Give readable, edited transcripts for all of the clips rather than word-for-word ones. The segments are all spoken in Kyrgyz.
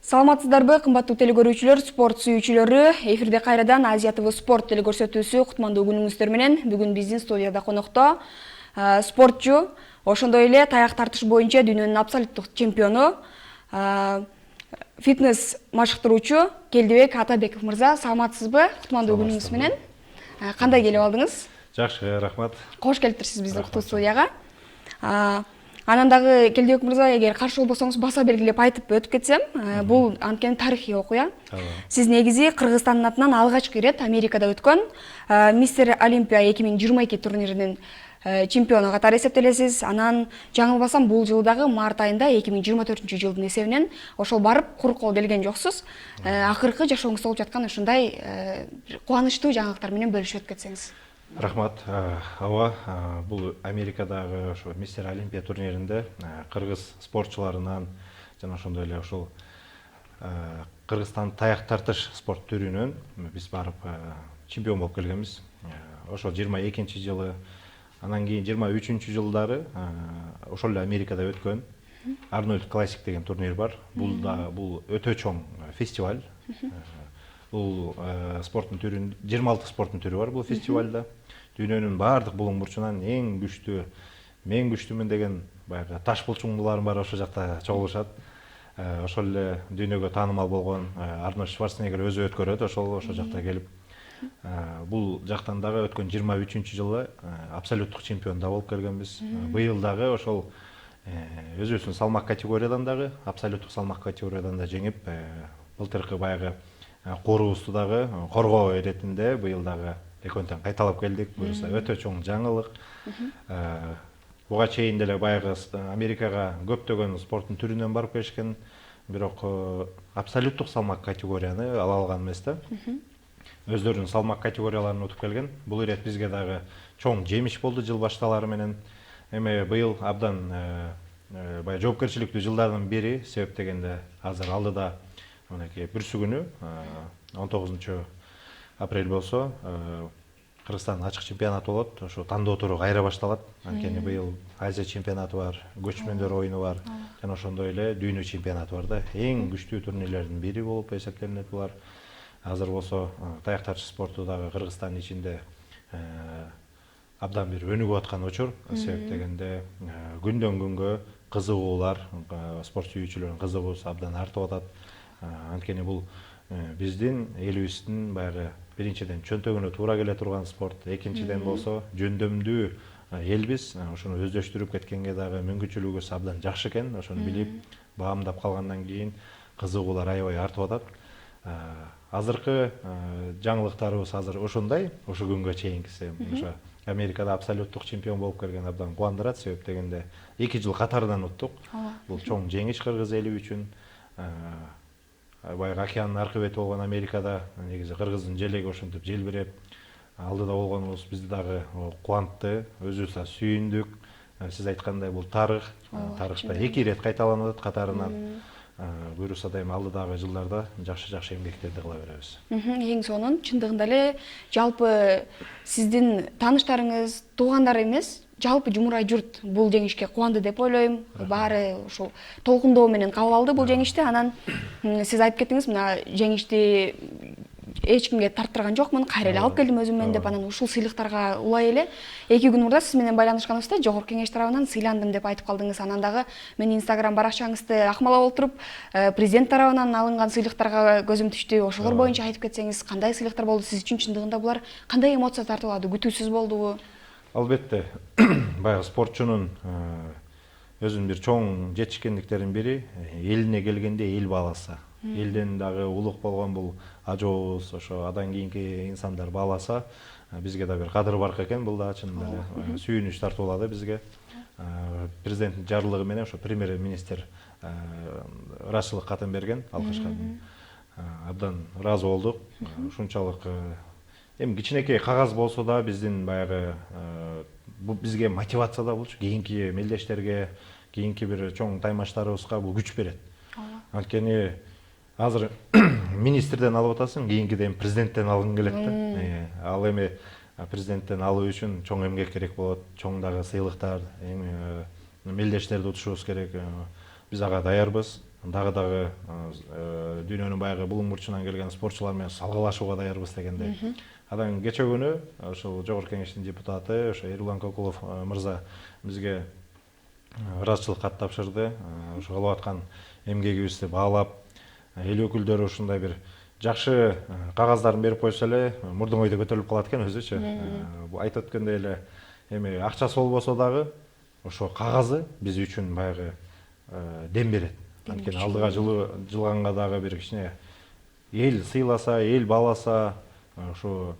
Саламатсыздарбы, кымбаттуу телекөрүүчүлөр, спорт сүйүүчүлөрү. Эфирде кайрадан Азия ТВ спорт телекөрсөтүүсү кутмандуу күнүңүздөр менен. Бүгүн биздин студияда конокто спортчу, ошондой эле таяк тартыш боюнча дүйнөнүн абсолюттук чемпиону, фитнес машыктыруучу Келдибек Атабеков мырза. Саламатсызбы? Кутмандуу күнүңүз менен. Кандай келип алдыңыз? Жакшы, рахмат. Кош келиптирсиз биздин куту студияга. Анан дагы Келдибек мырза, эгер каршы болбосоңуз баса белгилеп айтып өтүп кетсем, бул анткени тарыхый окуя. Сиз негизи Кыргызстандын атынан алгачкы ирет Америкада өткөн Мистер Олимпия 2022 турниринин чемпиону катары эсептелесиз. Анан жаңылбасам бул жылдагы март айында 2024-жылдын эсебинен ошол барып кур кол келген жоксуз. Акыркы жашооңузда болуп жаткан ушундай кубанычтуу жаңылыктар менен бөлүшүп кетсеңиз. Рахмат. Ооба, бул Америкадагы ошо Мистер Олимпия турниринде кыргыз спортчуларынан жана ошондой эле ушул Кыргызстан таяк тартыш спорт түрүнөн биз барып чемпион болуп келгенбиз. Ошол 22-жылы, анан кийин 23-жылдары ошол эле Америкада өткөн Арнольд Классик деген турнир бар. Бул өтө чоң фестиваль. Бул спорттун түрүн 26 спорттун түрү бар бул фестивалда. Дүйнөнүн баардык булуң бурчунан эң күчтүү, мен күчтүүмүн деген баягы таш булчуңдулар бар, ошол жакта чогулушат. Ошол эле дүйнөгө таанымал болгон Арнольд Шварценеггер өзү өткөрөт, ошол жакта келип. Бул жактан дагы өткөн 23-жылы абсолюттук чемпион да болуп келгенбиз. Быйыл дагы ошол өзүбүздүн салмак категориядан дагы, абсолюттук салмак категориядан да жеңип, былтыркы баягы курубузду дагы коргоо иретинде быйыл дагы экөөнтөн кайталап келдик. Буюрса өтө чоң жаңылык. Буга чейин деле баягы Америкага көптөгөн спорттун түрүнөн барып келишкен, бирок абсолюттук салмак категорияны ала алган эмес да. Өздөрүнүн салмак категорияларын утуп келген. Бул ирет бизге дагы чоң жемиш болду жыл башталары менен. Эми быйыл абдан баягы жоопкерчиликтүү жылдардын бири, себеп дегенде азыр алдыда мынакей бүрсү күнү 19 апрель болсо Кыргызстандын ачык чемпионаты болот. Ошо тандоо туру кайра башталат. Анткени быйыл Азия чемпионаты бар, көчмөндөр оюну бар, жана ошондой эле дүйнө чемпионаты бар да. Эң күчтүү турнирлердин бири болуп эсептелинет булар. Азыр болсо таяк тартыш спорту дагы Кыргызстандын ичинде абдан бир өнүгүп аткан учур. Себеп дегенде күндөн күнгө кызыгуулар, спорт сүйүүчүлөрдүн кызыгуусу абдан артып атат. Анткени бул биздин элибиздин баягы биринчиден чөнтөгүнө туура келе турган спорт, экинчиден болсо жөндөмдүү элбиз. Ошону өздөштүрүп кеткенге дагы мүмкүнчүлүгүбүз абдан жакшы экен. Ошону билип, баамдап калгандан кийин кызыгуулар аябай артып атат. Азыркы жаңылыктарыбыз азыр ошондой, ошо күнгө чейинкиси. Ошо Америкада абсолюттук чемпион болуп келген абдан кубандырат, себеп дегенде 2 жыл катарынан уттук. Бул чоң жеңиш кыргыз эли үчүн. Баягы океандын аркы бети болгон Америкада негизи кыргыздын желеги ошентип желбиреп алдыда болгонубуз бизди дагы кубантты, өзүбүз да сүйүндүк. Сиз айткандай бул тарыхта 2 ирет кайталанып атат катарынан. Буюрса да эми алдыдагы жылдарда жакшы эмгектерди кыла беребиз. Эң сонун чындыгында эле жалпы сиздин тааныштарыңыз, туугандар эмес, жалпы жумурай журт бул жеңишке кубанды деп ойлойм. Баары ошол толкундоо менен кабыл алды бул жеңишти. Анан сиз айтып кеттиңиз, мына жеңишти эч кимге тарттырган жокмун, кайра эле алып келдим өзүм менен деп. Анан ушул сыйлыктарга улай эле 2 күн мурда сиз менен байланышканыбызда Жогорку Кеңеш тарабынан сыйландым деп айтып калдыңыз. Анан дагы мен Инстаграм баракчаңызды акмалап олтуруп, президент тарабынан алынган сыйлыктарга көзүм түштү. Ошолор боюнча айтып кетсеңиз, кандай сыйлыктар болду сиз үчүн? Чындыгында булар кандай эмоция тартуулады? Күтүүсүз болдубу? Албетте, баягы спортчунун өзүнүн бир чоң жетишкендиктеринин бири элине келгенде эл бааласа. Элден дагы улук болгон бул ажообуз, ошо адан кийинки инсандар бааласа, бизге да бир кадыр барк экен. Бул да чын эле сүйүнүч тартуулады бизге. Президенттин жарлыгы менен ошо премьер-министр ыраазычылык катын берген, алкыш катын. Абдан ыраазы болдук. Ушунчалык эми кичинекей кагаз болсо да биздин баягы бул бизге мотивация да болчу. Кийинки мелдештерге, кийинки бир чоң таймаштарыбызга бул күч берет. Анткени азыр министрден алып атасың, кийинкиден президенттен алгың келет да. Ал эми президенттен алуу үчүн чоң эмгек керек болот, чоң дагы сыйлыктар, мелдештерди утушубуз керек. Биз ага даярбыз. дагы дүйнөнүн баягы булуң бурчунан келген спортчулар менен салгылашууга даярбыз дегендей. Анан кече күнү ошол жогорку кеңештин депутаты ошо Эрлан Кокулов мырза бизге ыраазычылык кат тапшырды. Ошо кылып аткан эмгегибизди баалап, эл өкүлдөрү ушундай бир жакшы кагаздарын берип койсо эле мурдуң ойдо көтөрүлүп калат экен өзүчү. Айтып өткөндөй эле эми акчасы болбосо дагы ошо кагазы биз үчүн баягы дем берет. Анткени алдыга жылганга дагы бир кичине эл сыйласа, эл бааласа, ошо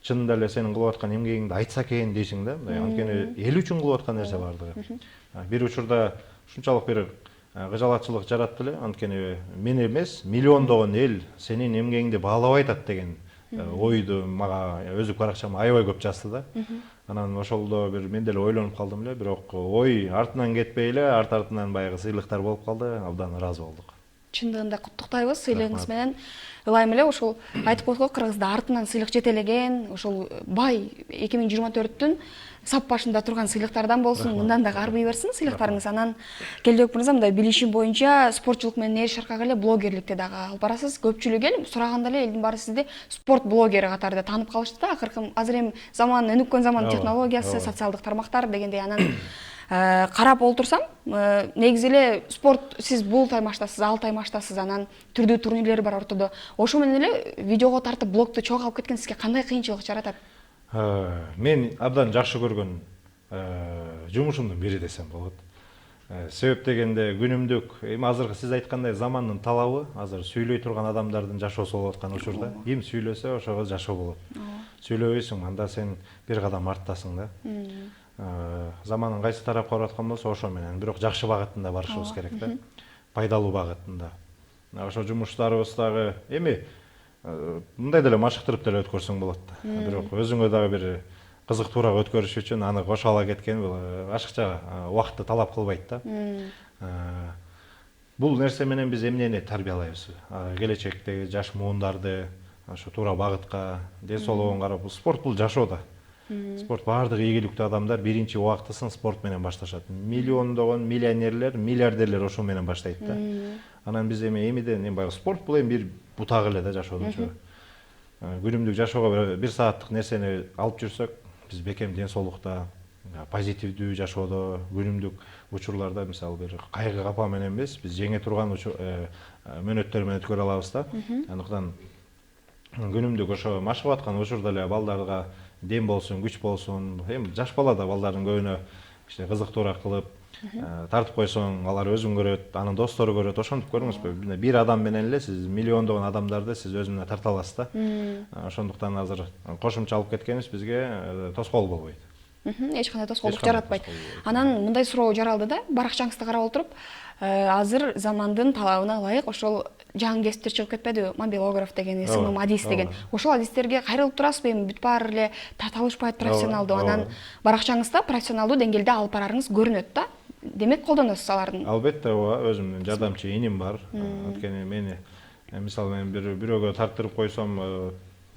чынында эле сенин кылып аткан эмгегиңди айтса экен дейсиң да. Анткени эл үчүн кылып аткан нерсе бардыгы. Бир учурда ушунчалык бир кыжалатчылык жаратты эле. Анткени мен эмес, миллиондогон эл сенин эмгегиңди баалабай атат деген ойду мага өзү баракчама аябай көп жазды да. Анан ошолдо бир мен деле ойлонуп калдым эле, бирок ой артынан кетпей эле арт-артынан баягы сыйлыктар болуп калды. Абдан ыраазы болдук. Чындыгында куттуктайбыз сыйлыгыңыз менен. Ылайым эле ошол айтып койдук го, Кыргызда артынан сыйлык жетелеген, ошол бай 2024-түн сап башында турган сыйлыктардан болсун, мындан дагы арбый берсин сыйлыктарыңыз. Анан Келдебек мырза, мындай билишим боюнча спортчулук менен эш аркагы эле блогерликти дагы алып барасыз. Көпчүлүк эл сураганда эле элдин баары сизди спорт блогери катарында таанып калышты да. Акыркы азыр эми заман, өнүккөн заман технологиясы, социалдык тармактар дегендей. Анан карап олтурсам, негизи эле спорт сиз бул таймаштасыз, ал таймаштасыз, анан түрдүү турнирлер бар ортодо. Ошо менен эле видеого тартып блогду чогуу алып кеткен сизге кандай кыйынчылык жаратат? Мен абдан жакшы көргөн жумушумдун бири десем болот. Себеп дегенде күнүмдүк, эми азыркы сиз айткандай замандын талабы, азыр сүйлөй турган адамдардын жашоосу болуп аткан учурда, ким сүйлөсө ошого жашоо болот. Сүйлөбөйсүң, анда сен бир кадам арттасың да. Заманын кайсы тарапка барып аткан болсо ошо менен, бирок жакшы багытында барышыбыз керек да. Пайдалуу багытында. Ошо жумуштарыбыз дагы эми мындай деле машыктырып деле өткөрсөң болот да. Бирок өзүңө дагы бир кызыктуураак өткөрүш үчүн аны кошо ала кеткен бул ашыкча убакытты талап кылбайт да. Бул нерсе менен биз эмнени тарбиялайбыз? Келечектеги жаш муундарды ошо туура багытка, ден соолугун карап, спорт бул жашоо да. Спорт баардык ийгиликтүү адамдар биринчи убактысын спорт менен башташат. Миллиондогон миллионерлер, миллиардерлер ошо менен баштайт да. Анан биз эмиден баягы спорт бул эми бир бутак эле да жашоодочу. Күнүмдүк жашоого бир сааттык нерсени алып жүрсөк, биз бекем ден соолукта, позитивдүү жашоодо, күнүмдүк учурларда мисалы бир кайгы капа менен эмес, биз жеңе турган мөөнөттөр менен өткөрө алабыз да. Андыктан күнүмдүк ошо машыгып аткан учурда эле балдарга дем болсун, күч болсун. Эми жаш бала да балдардын көбүнө кызыктуураак кылып тартып койсоң, алар өзүн көрөт, анын достору көрөт. Ошентип көрүңүзбү, бир адам менен эле сиз миллиондогон адамдарды сиз өзүнө тарта аласыз да. Ошондуктан азыр кошумча алып кеткенибиз бизге тоскоол болбойт. Эч кандай тоскоолдук жаратпайт. Анан мындай суроо жаралды да, баракчаңызды карап отуруп, азыр замандын талабына ылайык ошол жаңы кесиптер чыгып кетпедиби? Мобилограф деген, СММ адис деген. Ошол адистерге кайрылып турасызбы? Эми бүт баары эле тарта алышпайт профессионалдуу. Анан баракчаңызда профессионалдуу деңгээлде алып барарыңыз көрүнөт да. Демек колдоносуз алардын. Албетте, ооба, өзүмдүн жардамчы иним бар. Анткени мени мисалы мен бирөөгө тартырып койсом,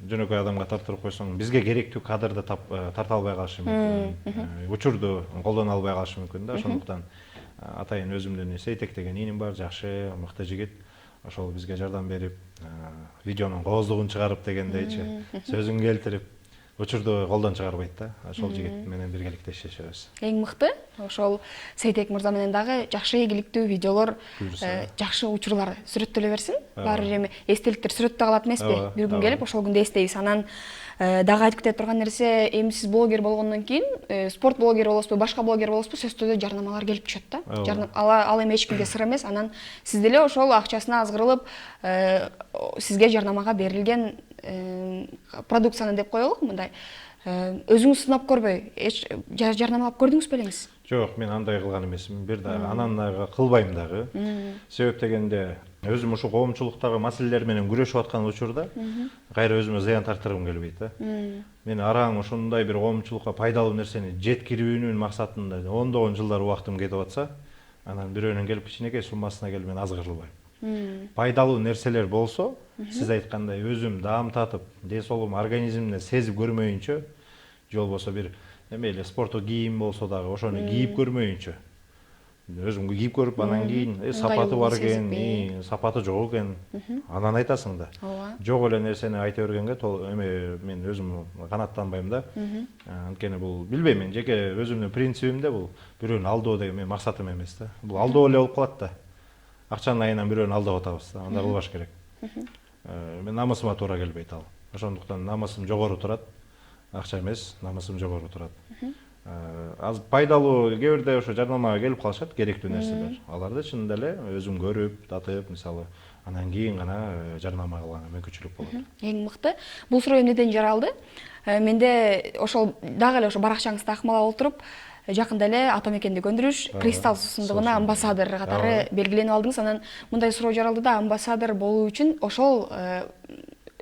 жөнөкөй адамга тартырып койсоң, бизге керектүү кадрды тарта албай калышы мүмкүн. Учурду колдоно албай калышы мүмкүн да. Ошондуктан атайын өзүмдүн Сейтек деген иним бар, жакшы, мыкты жигит. Ошол бизге жардам берип, видеонун кооздугун чыгарып дегендейчи, сөзүн келтирип, учурду колдон чыгарбайт да. Ошол жигит менен биргеликте иштешебиз. Эң мыкты. Ошол Сейтек мырза менен дагы жакшы ийгиликтүү видеолор, жакшы учурлар сүрөттөлө берсин. Баары эми эстеликтер сүрөттө калат эмеспи? Бир күн келип ошол күндү эстейбиз. Анан дагы айтып кете турган нерсе, эми сиз блогер болгондон кийин, спорт блогери болосузбу, башка блогер болосузбу, сөзсүз түрдө жарнамалар келип түшөт да. Ал эми эч кимге сыр эмес. Анан сиз деле ошол акчасына азгырылып, сизге жарнамага берилген продукцияны деп коелук, мындай өзүңүз сынап көрбөй, жарнамалап көрдүңүзбү белеңиз? Жок, мен андай кылган эмесмин. Бир дагы анан дагы кылбайм дагы. Себеп дегенде өзүм ушул коомчулуктагы маселелер менен күрөшүп аткан учурда кайра өзүмө зыян тартыргым келбейт да. Мен араң ушундай бир коомчулукка пайдалуу нерсени жеткирүүнүн максатында ондогон жылдар убактым кетип атса, анан бирөөнүн келип кичинекей суммасына келип мен азгырылбайм. Пайдалуу нерселер болсо, сиз айткандай өзүм даам татып, ден соолугум организмимде сезип көрмөйүнчө, же болбосо бир эме эле спорттук кийим болсо дагы ошону кийип көрмөйүнчө, өзүң кийип көрүп анан кийин сапаты бар экен, сапаты жок экен, анан айтасың да. Ооба. Жок эле нерсени айта бергенге эме мен өзүм канааттанбайм да. Анткени бул билбейм, мен жеке өзүмдүн принцибимде бул бирөөнү алдоо деген менин максатым эмес да. Бул алдоо эле болуп калат да. Акчанын айынан бирөөнү алдап атабыз да. Андай кылбаш керек. Мен намысыма туура келбейт ал. Ошондуктан намысым жогору турат. Акча эмес, намысым жогору турат. Аз пайдалуу кээ бирде ошо жарнамага келип калышат керектүү нерселер. Аларды чынында эле өзүм көрүп, татып, мисалы, анан кийин гана жарнама кылганга мүмкүнчүлүк болот. Эң мыкты. Бул суроо эмнеден жаралды? Менде ошол дагы эле ошо баракчаңызды акмалап отуруп, жакында эле ата мекенди көндүрүш Кристалл суусундугуна амбассадор катары белгиленип алдыңыз. Анан мындай суроо жаралды да, амбассадор болуу үчүн ошол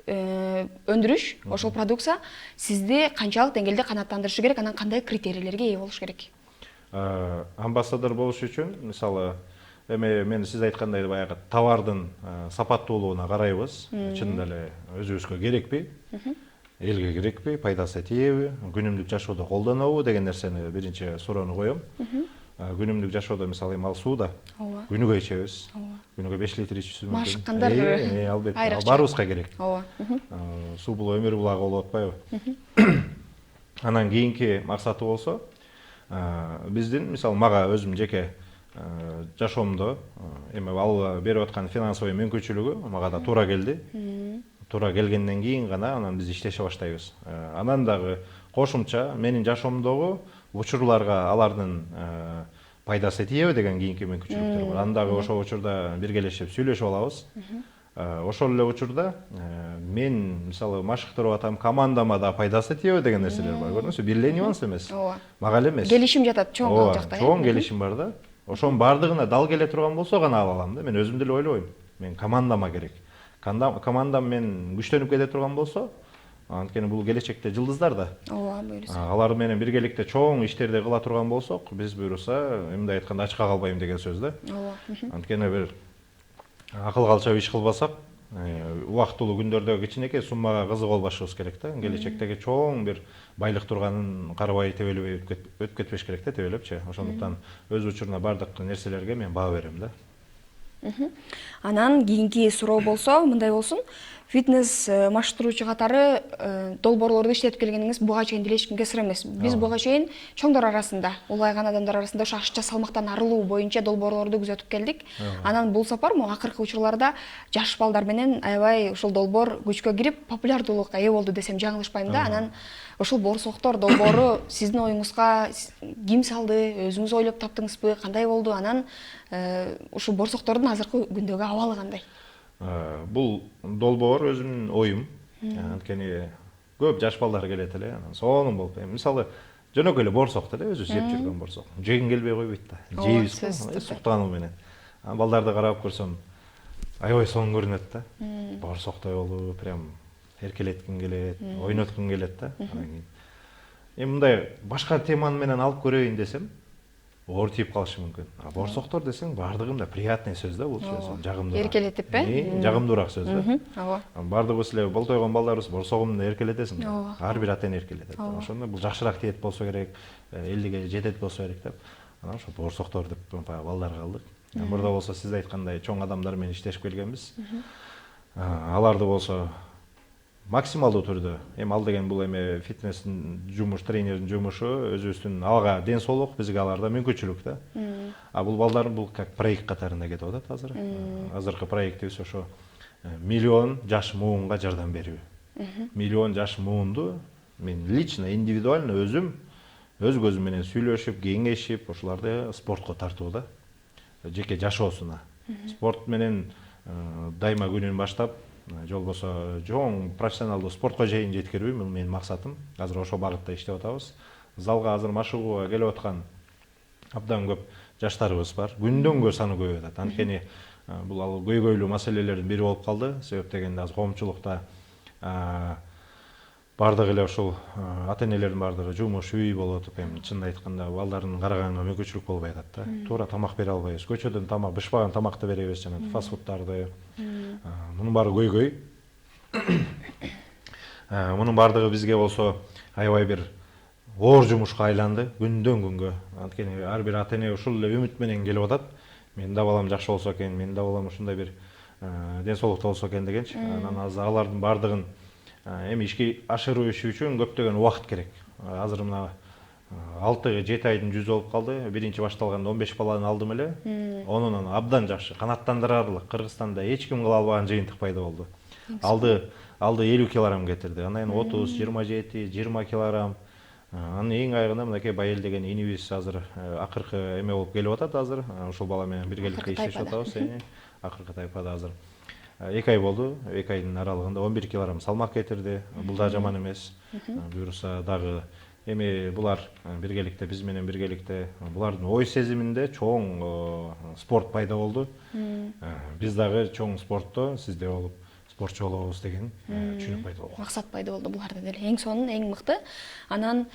өндүрүш, ошол продукция сизди канчалык деңгээлде канааттандырышы керек, анан кандай критерийлерге ээ болуш керек? Амбассадор болуш үчүн, мисалы, эми мен сиз айткандай баягы товардын сапаттуулугуна карайбыз. Чынында эле өзүбүзгө керекпи? Элге керекпи? Пайдасы тиеби? Күнүмдүк жашоодо колдонобу деген нерсени биринчи суроону коем. Күнүмдүк жашоодо мисалы эми ал сууда күнүгө ичебиз. Күнүгө 5 литр ичүүбүз мүмкүн. Машыккандар албетте, баарыбызга керек. Суу бул өмүр булагы болуп атпайбы? Анан кийинки максаты болсо, биздин мисалы мага өзүм жеке жашоомдо эми ал берип аткан финансовый мүмкүнчүлүгү мага да туура келди. Туура келгенден кийин гана анан биз иштеше баштайбыз. Анан дагы кошумча менин жашоомдогу учурларга алардын пайдасы тиеби деген кийинки мүмкүнчүлүктөр бар. Анан дагы ошол учурда биргелешип сүйлөшүп алабыз. Ошол эле учурда мен мисалы машыктырып атам, командама да пайдасы тиеби деген нерселер бар. Көрдүңүзбү? Бир эле нюанс эмес. Мага эле эмес. Келишим жатат чоң ал жакта. Чоң келишим бар да. Ошонун бардыгына дал келе турган болсо гана ала алам да. Мен өзүм деле ойлойм. Мен командама керек. Командам мен күчтөнүп кете турган болсо, анткени бул келечекте жылдыздар да. Ооба, буюрса. Алар менен биргеликте чоң иштерди кыла турган болсок, биз буюрса, мындай айтканда ачка калбайм деген сөз да. Ооба. Анткени бир акыл калчап иш кылбасак, убактылуу күндөрдөгү кичинекей суммага кызык болбашыбыз керек да. Келечектеги чоң бир байлык турганын карабай тебелебей өтүп кетпеш керек да, тебелепчи. Ошондуктан өз учуруна бардык нерселерге мен баа берем да. Анан кийинки суроо болсо, мындай болсун. Фитнес машыктыруучу катары долбоорлорду иштетип келгениңиз буга чейин деле эч кимге сыр эмес. Биз буга чейин чоңдор арасында, улайган адамдар арасында ошо ашыкча салмактан арылуу боюнча долбоорлорду күзөтүп келдик. Анан бул сапар акыркы учурларда жаш балдар менен аябай ушул долбоор күчкө кирип, популярдуулукка ээ болду десем жаңылышпайм да. Анан ушул борсоктор долбоору сиздин оюңузга ким салды, өзүңүз ойлоп таптыңызбы, кандай болду? Анан ушул борсоктордун азыркы күндөгү абалы кандай? Бул долбоор өзүмдүн оюм. Анткени көп жаш балдар келет эле, анан сонун болуп. Мисалы, жөнөкөй эле борсок эле, өзү жеп жүргөн борсок. Жегин келбей койбойт да. Жейбиз го, суктануу менен. Балдарды карап көрсөм, аябай сонун көрүнөт да. Борсоктой болуп, прям эркелеткин келет, ойноткун келет да. Эми мындай башка теманы менен алып көрөйүн десем, оор тийип калышы мүмкүн. Борсоктор десең баардыгында приятный сөз да, бул сөз, жагымдуу. Эркелетип, жагымдуураак сөз да. Баардыгыбыз эле болтойгон балдарыбыз борсогумду эркелетесиң. Ар бир ата эне эркелетет. Ошондо бул жакшыраак тиет болсо керек, элге жетет болсо керек деп. Анан ошо борсоктор деп балдарга кылдык. Мурда болсо сиз айткандай чоң адамдар менен иштешип келгенбиз. Аларды болсо максималдуу түрдө, эми ал деген бул эми фитнестин жумуш, тренердин жумушу, өзүбүздүн алга ден соолук, бизге аларда мүмкүнчүлүк да. Бул балдар бул как проект катарында кетип атат азыр. Азыркы проектибиз ошо миллион жаш муунга жардам берүү. Миллион жаш муунду мен лично, индивидуально өзүм өз көзүм менен сүйлөшүп, кеңешип, ошоларды спортко тартуу да. Жеке жашоосуна. Спорт менен дайыма күнүн баштап, же болбосо чоң профессионалдуу спортко чейин жеткирүү менин максатым. Азыр ошол багытта иштеп атабыз. Залга азыр машыгууга келип аткан абдан көп жаштарыбыз бар. Күндөн күнгө саны көбөйүп атат. Анткени бул ал көйгөйлүү маселелердин бири болуп калды. Себеп дегенде азыр коомчулукта бардыгы эле ушул ата энелердин бардыгы жумуш, үй болуп атып, эми чынын айтканда балдардын караганга мүмкүнчүлүк болбой атат да. Туура тамак бере албайбыз. Көчөдөн тамак, бышпаган тамакты беребиз, жана фастфудтарды. Мунун баары көйгөй. Мунун бардыгы бизге болсо аябай бир оор жумушка айланды күндөн күнгө. Анткени ар бир ата эне ушул эле үмүт менен келип атат. Менин да балам жакшы болсо экен, менин да балам ушундай бир ден соолукта болсо экен дегенчи. Анан азыр алардын бардыгын эми ишке ашыруу иши үчүн көптөгөн убакыт керек. Азыр мына 6-7 айдын жүзү болуп калды. Биринчи башталганда 15 баланы алдым эле. Онун абдан жакшы, канаттандырарлык. Кыргызстанда эч ким кыла албаган жыйынтык пайда болду. Алды 50 килограмм кетирди. Анан 30, 27, 20 килограмм. Анын эң айрыгында мынакей Байел деген инибиз азыр акыркы эме болуп келип атат азыр. Ушул бала менен биргеликте иштешип атабыз. Акыркы тайпада азыр 2 ай болду. 2 айдын аралыгында 11 килограмм салмак кетирди. Бул да жаман эмес. Буюрса дагы эми булар биргеликте биз менен биргеликте булардын ой сезиминде чоң спорт пайда болду. Биз дагы чоң спортто сизде болуп спортчу болобуз деген түшүнүк пайда болду. Максат пайда болду буларда деле. Эң сонун, эң мыкты. Анан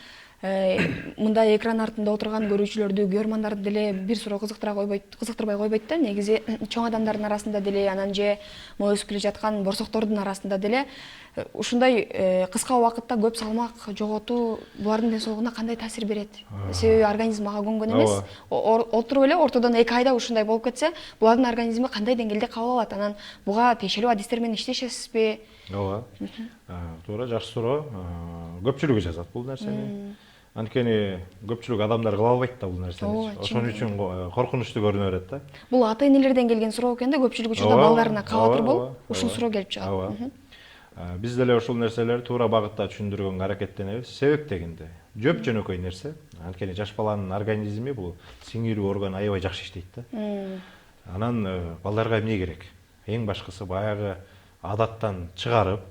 мындай экран артында отурган көрүүчүлөрдү, көрөрмандарды деле бир суроо кызыктырбай койбойт да. Негизи чоң адамдардын арасында деле, анан же могу өсүп келе жаткан борсоктордун арасында деле ушундай кыска убакытта көп салмак жоготуу булардын ден соолугуна кандай таасир берет? Себеби организм ага көнгөн эмес. Отуруп эле ортодон 2 айда ушундай болуп кетсе, булардын организми кандай деңгээлде кабыл алат? Анан буга тиешелүү адистер менен иштешесизби? Ооба. Туура, жакшы суроо. Көпчүлүгү жазат бул нерсени. Анткени көпчүлүк адамдар кыла албайт да бул нерсени. Ошон үчүн коркунучтуу көрүнө берет да. Бул ата энелерден келген суроо экен да, көпчүлүк учурда балдарына кабатыр болуп, ушул суроо келип чыгат. Ооба. Биз деле ушул нерселерди туура багытта түшүндүргөнгө аракеттенебиз. Себеп дегенде жөп жөнөкөй нерсе. Анткени жаш баланын организми бул сиңирүү органы аябай жакшы иштейт да. Анан балдарга эмне керек? Эң башкысы баягы адаттан чыгарып,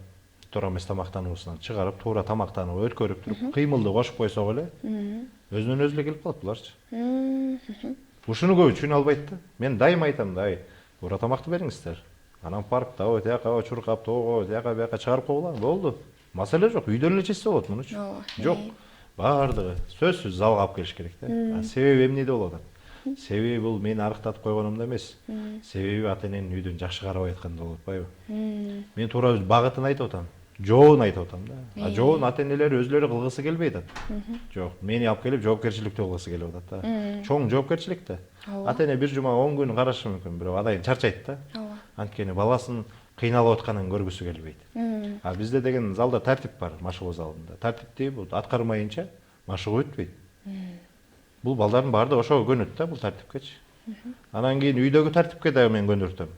туура эмес тамактануусунан чыгарып, туура тамактанып, өткөрүп туруп, кыймылды кошуп койсок эле, өзүнөн өзү эле келип калат буларчы. Ушуну көп түшүнө албайт да. Мен дайыма айтам да, туура тамакты бериңиздер. Анан парктабы, тияка чуркап, тоого, тияка бияка чыгарып койгула, болду. Маселе жок, үйдөн эле чечсе болот мунучу. Жок. Бардыгы сөзсүз залга алып келиш керек да. Себеби эмнеде болуп атат? Себеби бул мени арыктатып койгонумда эмес. Себеби ата эненин үйдөн жакшы карабай атканда болуп атпайбы? Мен туура багытын айтып атам. Жообун айтып атам да. Жообун ата энелер өзлөрү кылгысы келбей атат. Жок, мени алып келип жоопкерчиликтүү кылгысы келип атат да. Чоң жоопкерчилик да. Ата эне бир жума 10 күн карашы мүмкүн, бирок адайын чарчайт да. Анткени баласын кыйналып атканын көргүсү келбейт. Бизде деген залда тартип бар, машыгуу залында. Тартипти аткармайынча машыгуу өтпөйт. Бул балдардын баардыгы ошого көнөт да, бул тартипкечи. Анан кийин үйдөгү тартипке дагы мен көндүртөм.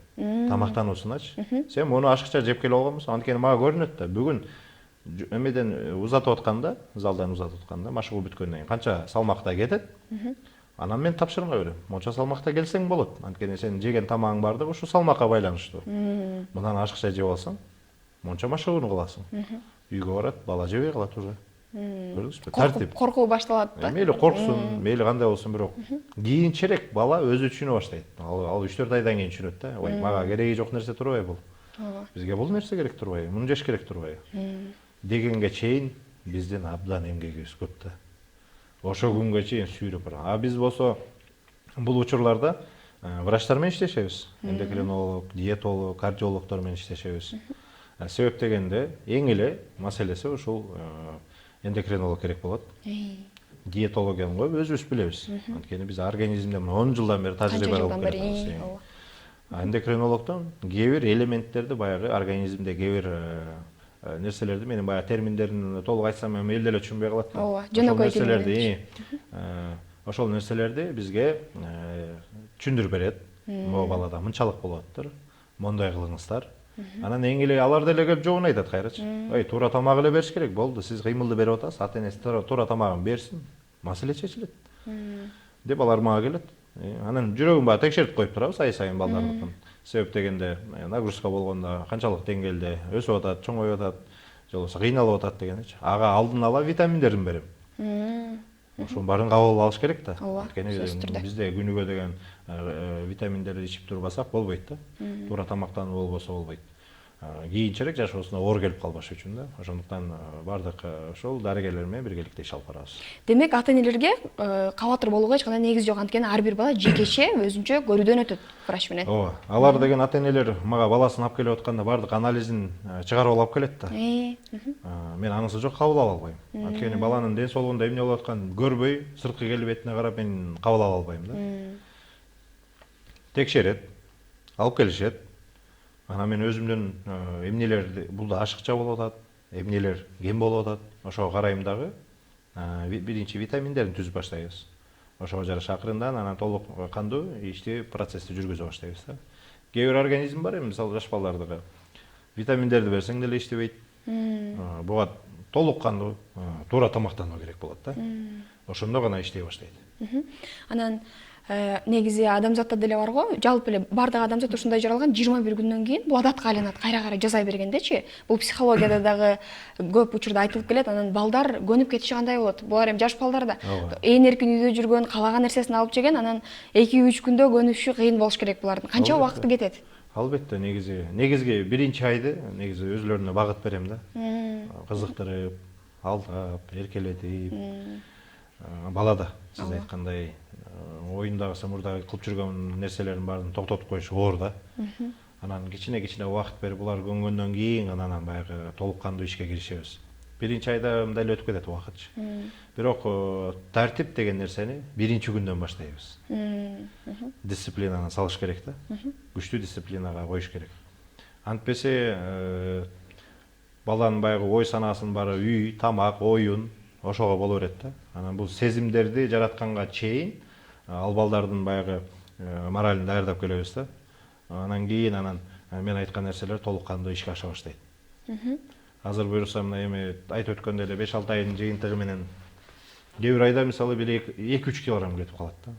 Тамактануусуначы. Сен муну ашыкча жеп келип алганбысың, анткени мага көрүнөт да. Бүгүн эмеден узатып атканда, залдан узатып атканда, машыгуу бүткөндөн кийин канча салмакта кетет. Анан мен тапшырма берем. Монча салмакта келсең болот. Анткени сен жеген тамагың бардыгы ушу салмакка байланыштуу. Мындан ашыкча жеп алсаң, монча машыгууну кыласың. Үйгө барат, бала жебей калат уже. Көрдүңүзбү? Тартип. Коркуу башталат да. Мейли корксун, мейли кандай болсун, бирок кийинчерээк бала өзү түшүнө баштайт. Ал 3-4 айдан кийин түшүнөт да. Ой, мага кереги жок нерсе турбай бул. Бизге бул нерсе керек турбай, муну жеш керек турбай. Дегенге чейин биздин абдан эмгегибиз көп да. Ошо күнгө чейин сүйрөп барам. Биз болсо бул учурларда врачтар менен иштешебиз. Эндокринолог, диетолог, кардиологдор менен иштешебиз. Себеп дегенде эң эле маселеси ушул эндокринолог керек болот. Диетологияны коюп өзүбүз билебиз. Анткени биз организмде 10 жылдан бери тажрыйба алып келатабыз. Эндокринологдон кээ бир элементтерди баягы организмде кээ бир нерселерди, менин баягы терминдерин толук айтсам эми эл деле түшүнбөй калат да. Ооба, жөнөкөй нерселерди, ошол нерселерди бизге түшүндүрүп берет. Могу балада мынчалык болуп атыптыр, мондай кылыңыздар. Анан эң эле алар деле келип жообун айтат кайрачы. Ой, туура тамак эле бериш керек, болду. Сиз кыймылды берип атасыз, ата энеси туура тамагын берсин, маселе чечилет. Деп алар мага келет. Анан жүрөгүн баягы текшерип коюп турабыз ай сайын балдардыкын. Себеп дегенде нагрузка болгондо канчалык деңгээлде өсүп атат, чоңоюп атат, же болбосо кыйналып атат дегенчи. Ага алдын ала витаминдерин берем. Ошонун баарын кабыл алыш керек да. Анткени бизде күнүгө деген витаминдерди ичип турбасак болбойт да. Туура тамактануу болбосо болбойт. кийинчерээк жашоосуна оор келип калбаш үчүн да. Ошондуктан бардык ошол дарыгерлер менен биргеликте иш алып барабыз. Демек ата энелерге кабатыр болууга эч кандай негиз жок, анткени ар бир бала жекече өзүнчө көрүүдөн өтөт врач менен. Ооба, алар деген ата энелер мага баласын алып келип атканда бардык анализин чыгарып алып келет да. Мен анысы жок кабыл ала албайм. Анткени баланын ден соолугунда эмне болуп атканын көрбөй, сырткы келбетине карап мен кабыл ала албайм да. Текшерет, алып келишет. Анан мен өзүмдөн эмнелер бул ашыкча болуп атат, эмнелер кем болуп атат, ошого карайм дагы. Биринчи витаминдерин түзүп баштайбыз. Ошого жараша акырындан анан толук кандуу ишти процессти жүргүзө баштайбыз да. Кээ бир организм бар, мисалы жаш балдардыкы. Витаминдерди берсең деле иштебейт. Буга толук кандуу туура тамактануу керек болот да. Ошондо гана иштей баштайт. Анан негизи адамзатта деле бар го, жалпы эле бардык адамзат ушундай жаралган 21 күндөн кийин бул адатка айланат, кайра карай жасай бергендечи. Бул психологияда дагы көп учурда айтылып келет. Анан балдар көнүп кетиши кандай болот? Булар эми жаш балдар да ээн эркин үйдө жүргөн, каалаган нерсесин алып жеген, анан 2-3 күндө көнүшү кыйын болуш керек булардын. Канча убакыты кетет? Албетте, негизги биринчи айды негизи өзүлөрүнө багыт берем да. Кызыктырып, алдап, эркелетип. Балада сиз айткандай оюндагы сымырдагы кылып жүргөн нерселердин баарын токтотуп коюш оор да. Анан кичине убакыт берип булар көнгөндөн кийин анан баягы толук кандуу ишке киришебиз. Биринчи айда мындай эле өтүп кетет убакытчы. Бирок тартип деген нерсени биринчи күндөн баштайбыз. Дисциплинаны салыш керек да. Күчтүү дисциплинага коюш керек. Антпесе баланын баягы ой санаасын баары үй, тамак, оюн ошого боло берет да. Анан бул сезимдерди жаратканга чейин ал балдардын баягы моралин даярдап келебиз да. Анан кийин мен айткан нерселер толук кандуу ишке аша баштайт. Азыр буюрса мына эми айтып өткөндөй эле 5-6 айдын жыйынтыгы менен кээ бир айда мисалы 2-3 килограмм кетип калат да.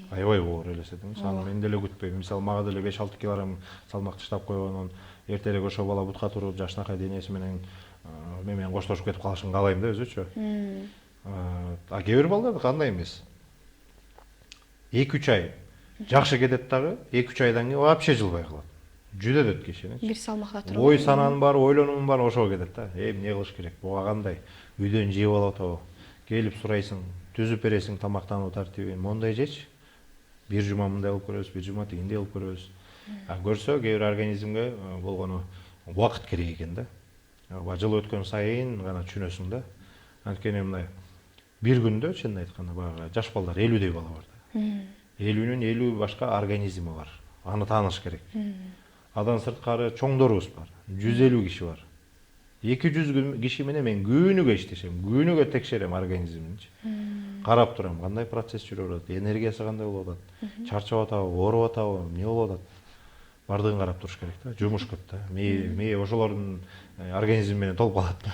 Аябай оор элестетиңиз. Аны мен деле күтпөйм. Мисалы мага деле 5-6 килограмм салмак таштап койгондон эртерээк ошо бала бутка туруп жакшынакай денеси менен менен коштошуп кетип калышын каалайм да өзүчө. Кээ бир балдар кандай эмес. 2-3 ай жакшы кетет дагы, 2-3 айдан кийин вообще жылбай калат. Жүдөт кишини. Бир салмакта туруп. Ой сананын баары, ойлонуунун баары ошого кетет да. Эмне кылыш керек? Буга кандай? Үйдөн жеп алып атабы? Келип сурайсың, түзүп бересиң тамактануу тартибин. Мондай жечи. Бир жума мындай кылып көрөбүз, бир жума тигиндей кылып көрөбүз. Көрсө кээ бир организмге болгону убакыт керек экен да. Жыл өткөн сайын гана түшүнөсүң да. Анткени мындай бир күндө чынын айтканда баягы жаш балдар 50дей бала бар да. 50-нүн 50 башка организми бар. Аны тааныш керек. Адан сырткары чоңдорубуз бар. 150 киши бар. 200 киши менен мен күнүгө иштешем, күнүгө текшерем организминчи. Карап турам, кандай процесс жүрүп атат, энергиясы кандай болуп атат, чарчап атабы, ооруп атабы, эмне болуп атат. Бардыгын карап туруш керек да. Жумуш көп да. Мээ ошолордун организми менен толуп калат да.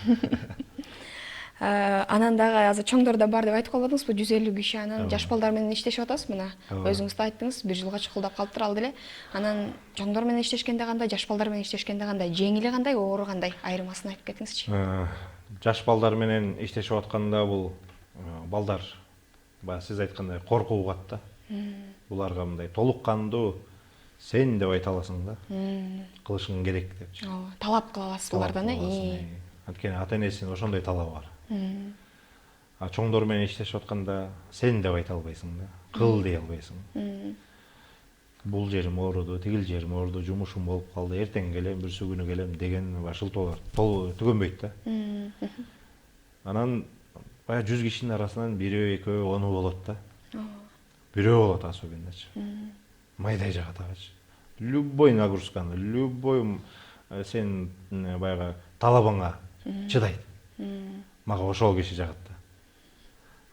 Анан дагы азыр чоңдорда бар деп айтып калбадыңызбы? 150 киши. Анан жаш балдар менен иштешип атасыз мына. Өзүңүз да айттыңыз, 1 жылга чыкылдап калыптыр ал деле. Анан чоңдор менен иштешкенде кандай, жаш балдар менен иштешкенде кандай, жеңили кандай, оору кандай, айырмасын айтып кетиңизчи. Жаш балдар менен иштешип атканда бул балдар баягы сиз айткандай коркуу угат да. Буларга мындай толук кандуу сен деп айта аласың да. Кылышың керек депчи. Талап кыла аласыз булардан, Анткени ата энесинин ошондой талабы бар. Чоңдор менен иштешип атканда сен деп айта албайсың да. Кыл дей албайсың. Бул жерим ооруду, тигил жерим ооруду, жумушум болуп калды, эртең келем, бүрсү күнү келем деген шылтоолор түгөнбөйт да. Анан баягы 100 кишинин арасынан бирөө, экөө, 10 болот да. Бирөө болот особенночи. Майдай жагатагачы. Любой нагрузканы, любой сен баягы талабыңа чыдайт. Мага ошол киши жагат да.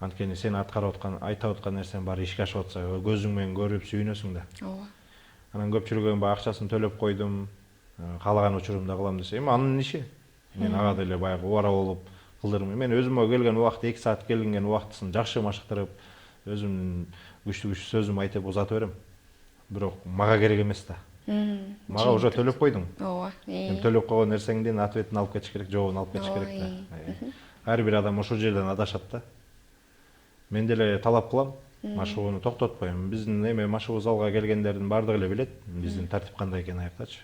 Анткени сен аткарып аткан, айтып аткан нерсең баары ишке ашып атса, көзүң менен көрүп сүйүнөсүң да. Анан көпчүлүгү баягы акчасын төлөп койдум, каалаган учурумда кылам десе, эми анын иши. Мен ага деле баягы убара болуп кылдырмын. Мен өзүмө келген убакыт 2 саат келинген убактысын жакшы машыктырып, өзүмдүн күчтүү сөзүмдү айтып узатып берем. Бирок мага керек эмес да. Мага уже төлөп койдуң. Эми төлөп койгон нерсеңдин ответин алып кетиш керек, жообун алып кетиш керек да. Ар бир адам ошол жерден адашат да. Мен деле талап кылам. машыгууну токтотпойм. Биздин эме машыгуу залга келгендердин бардыгы эле билет биздин тартип кандай экенин аяктачы.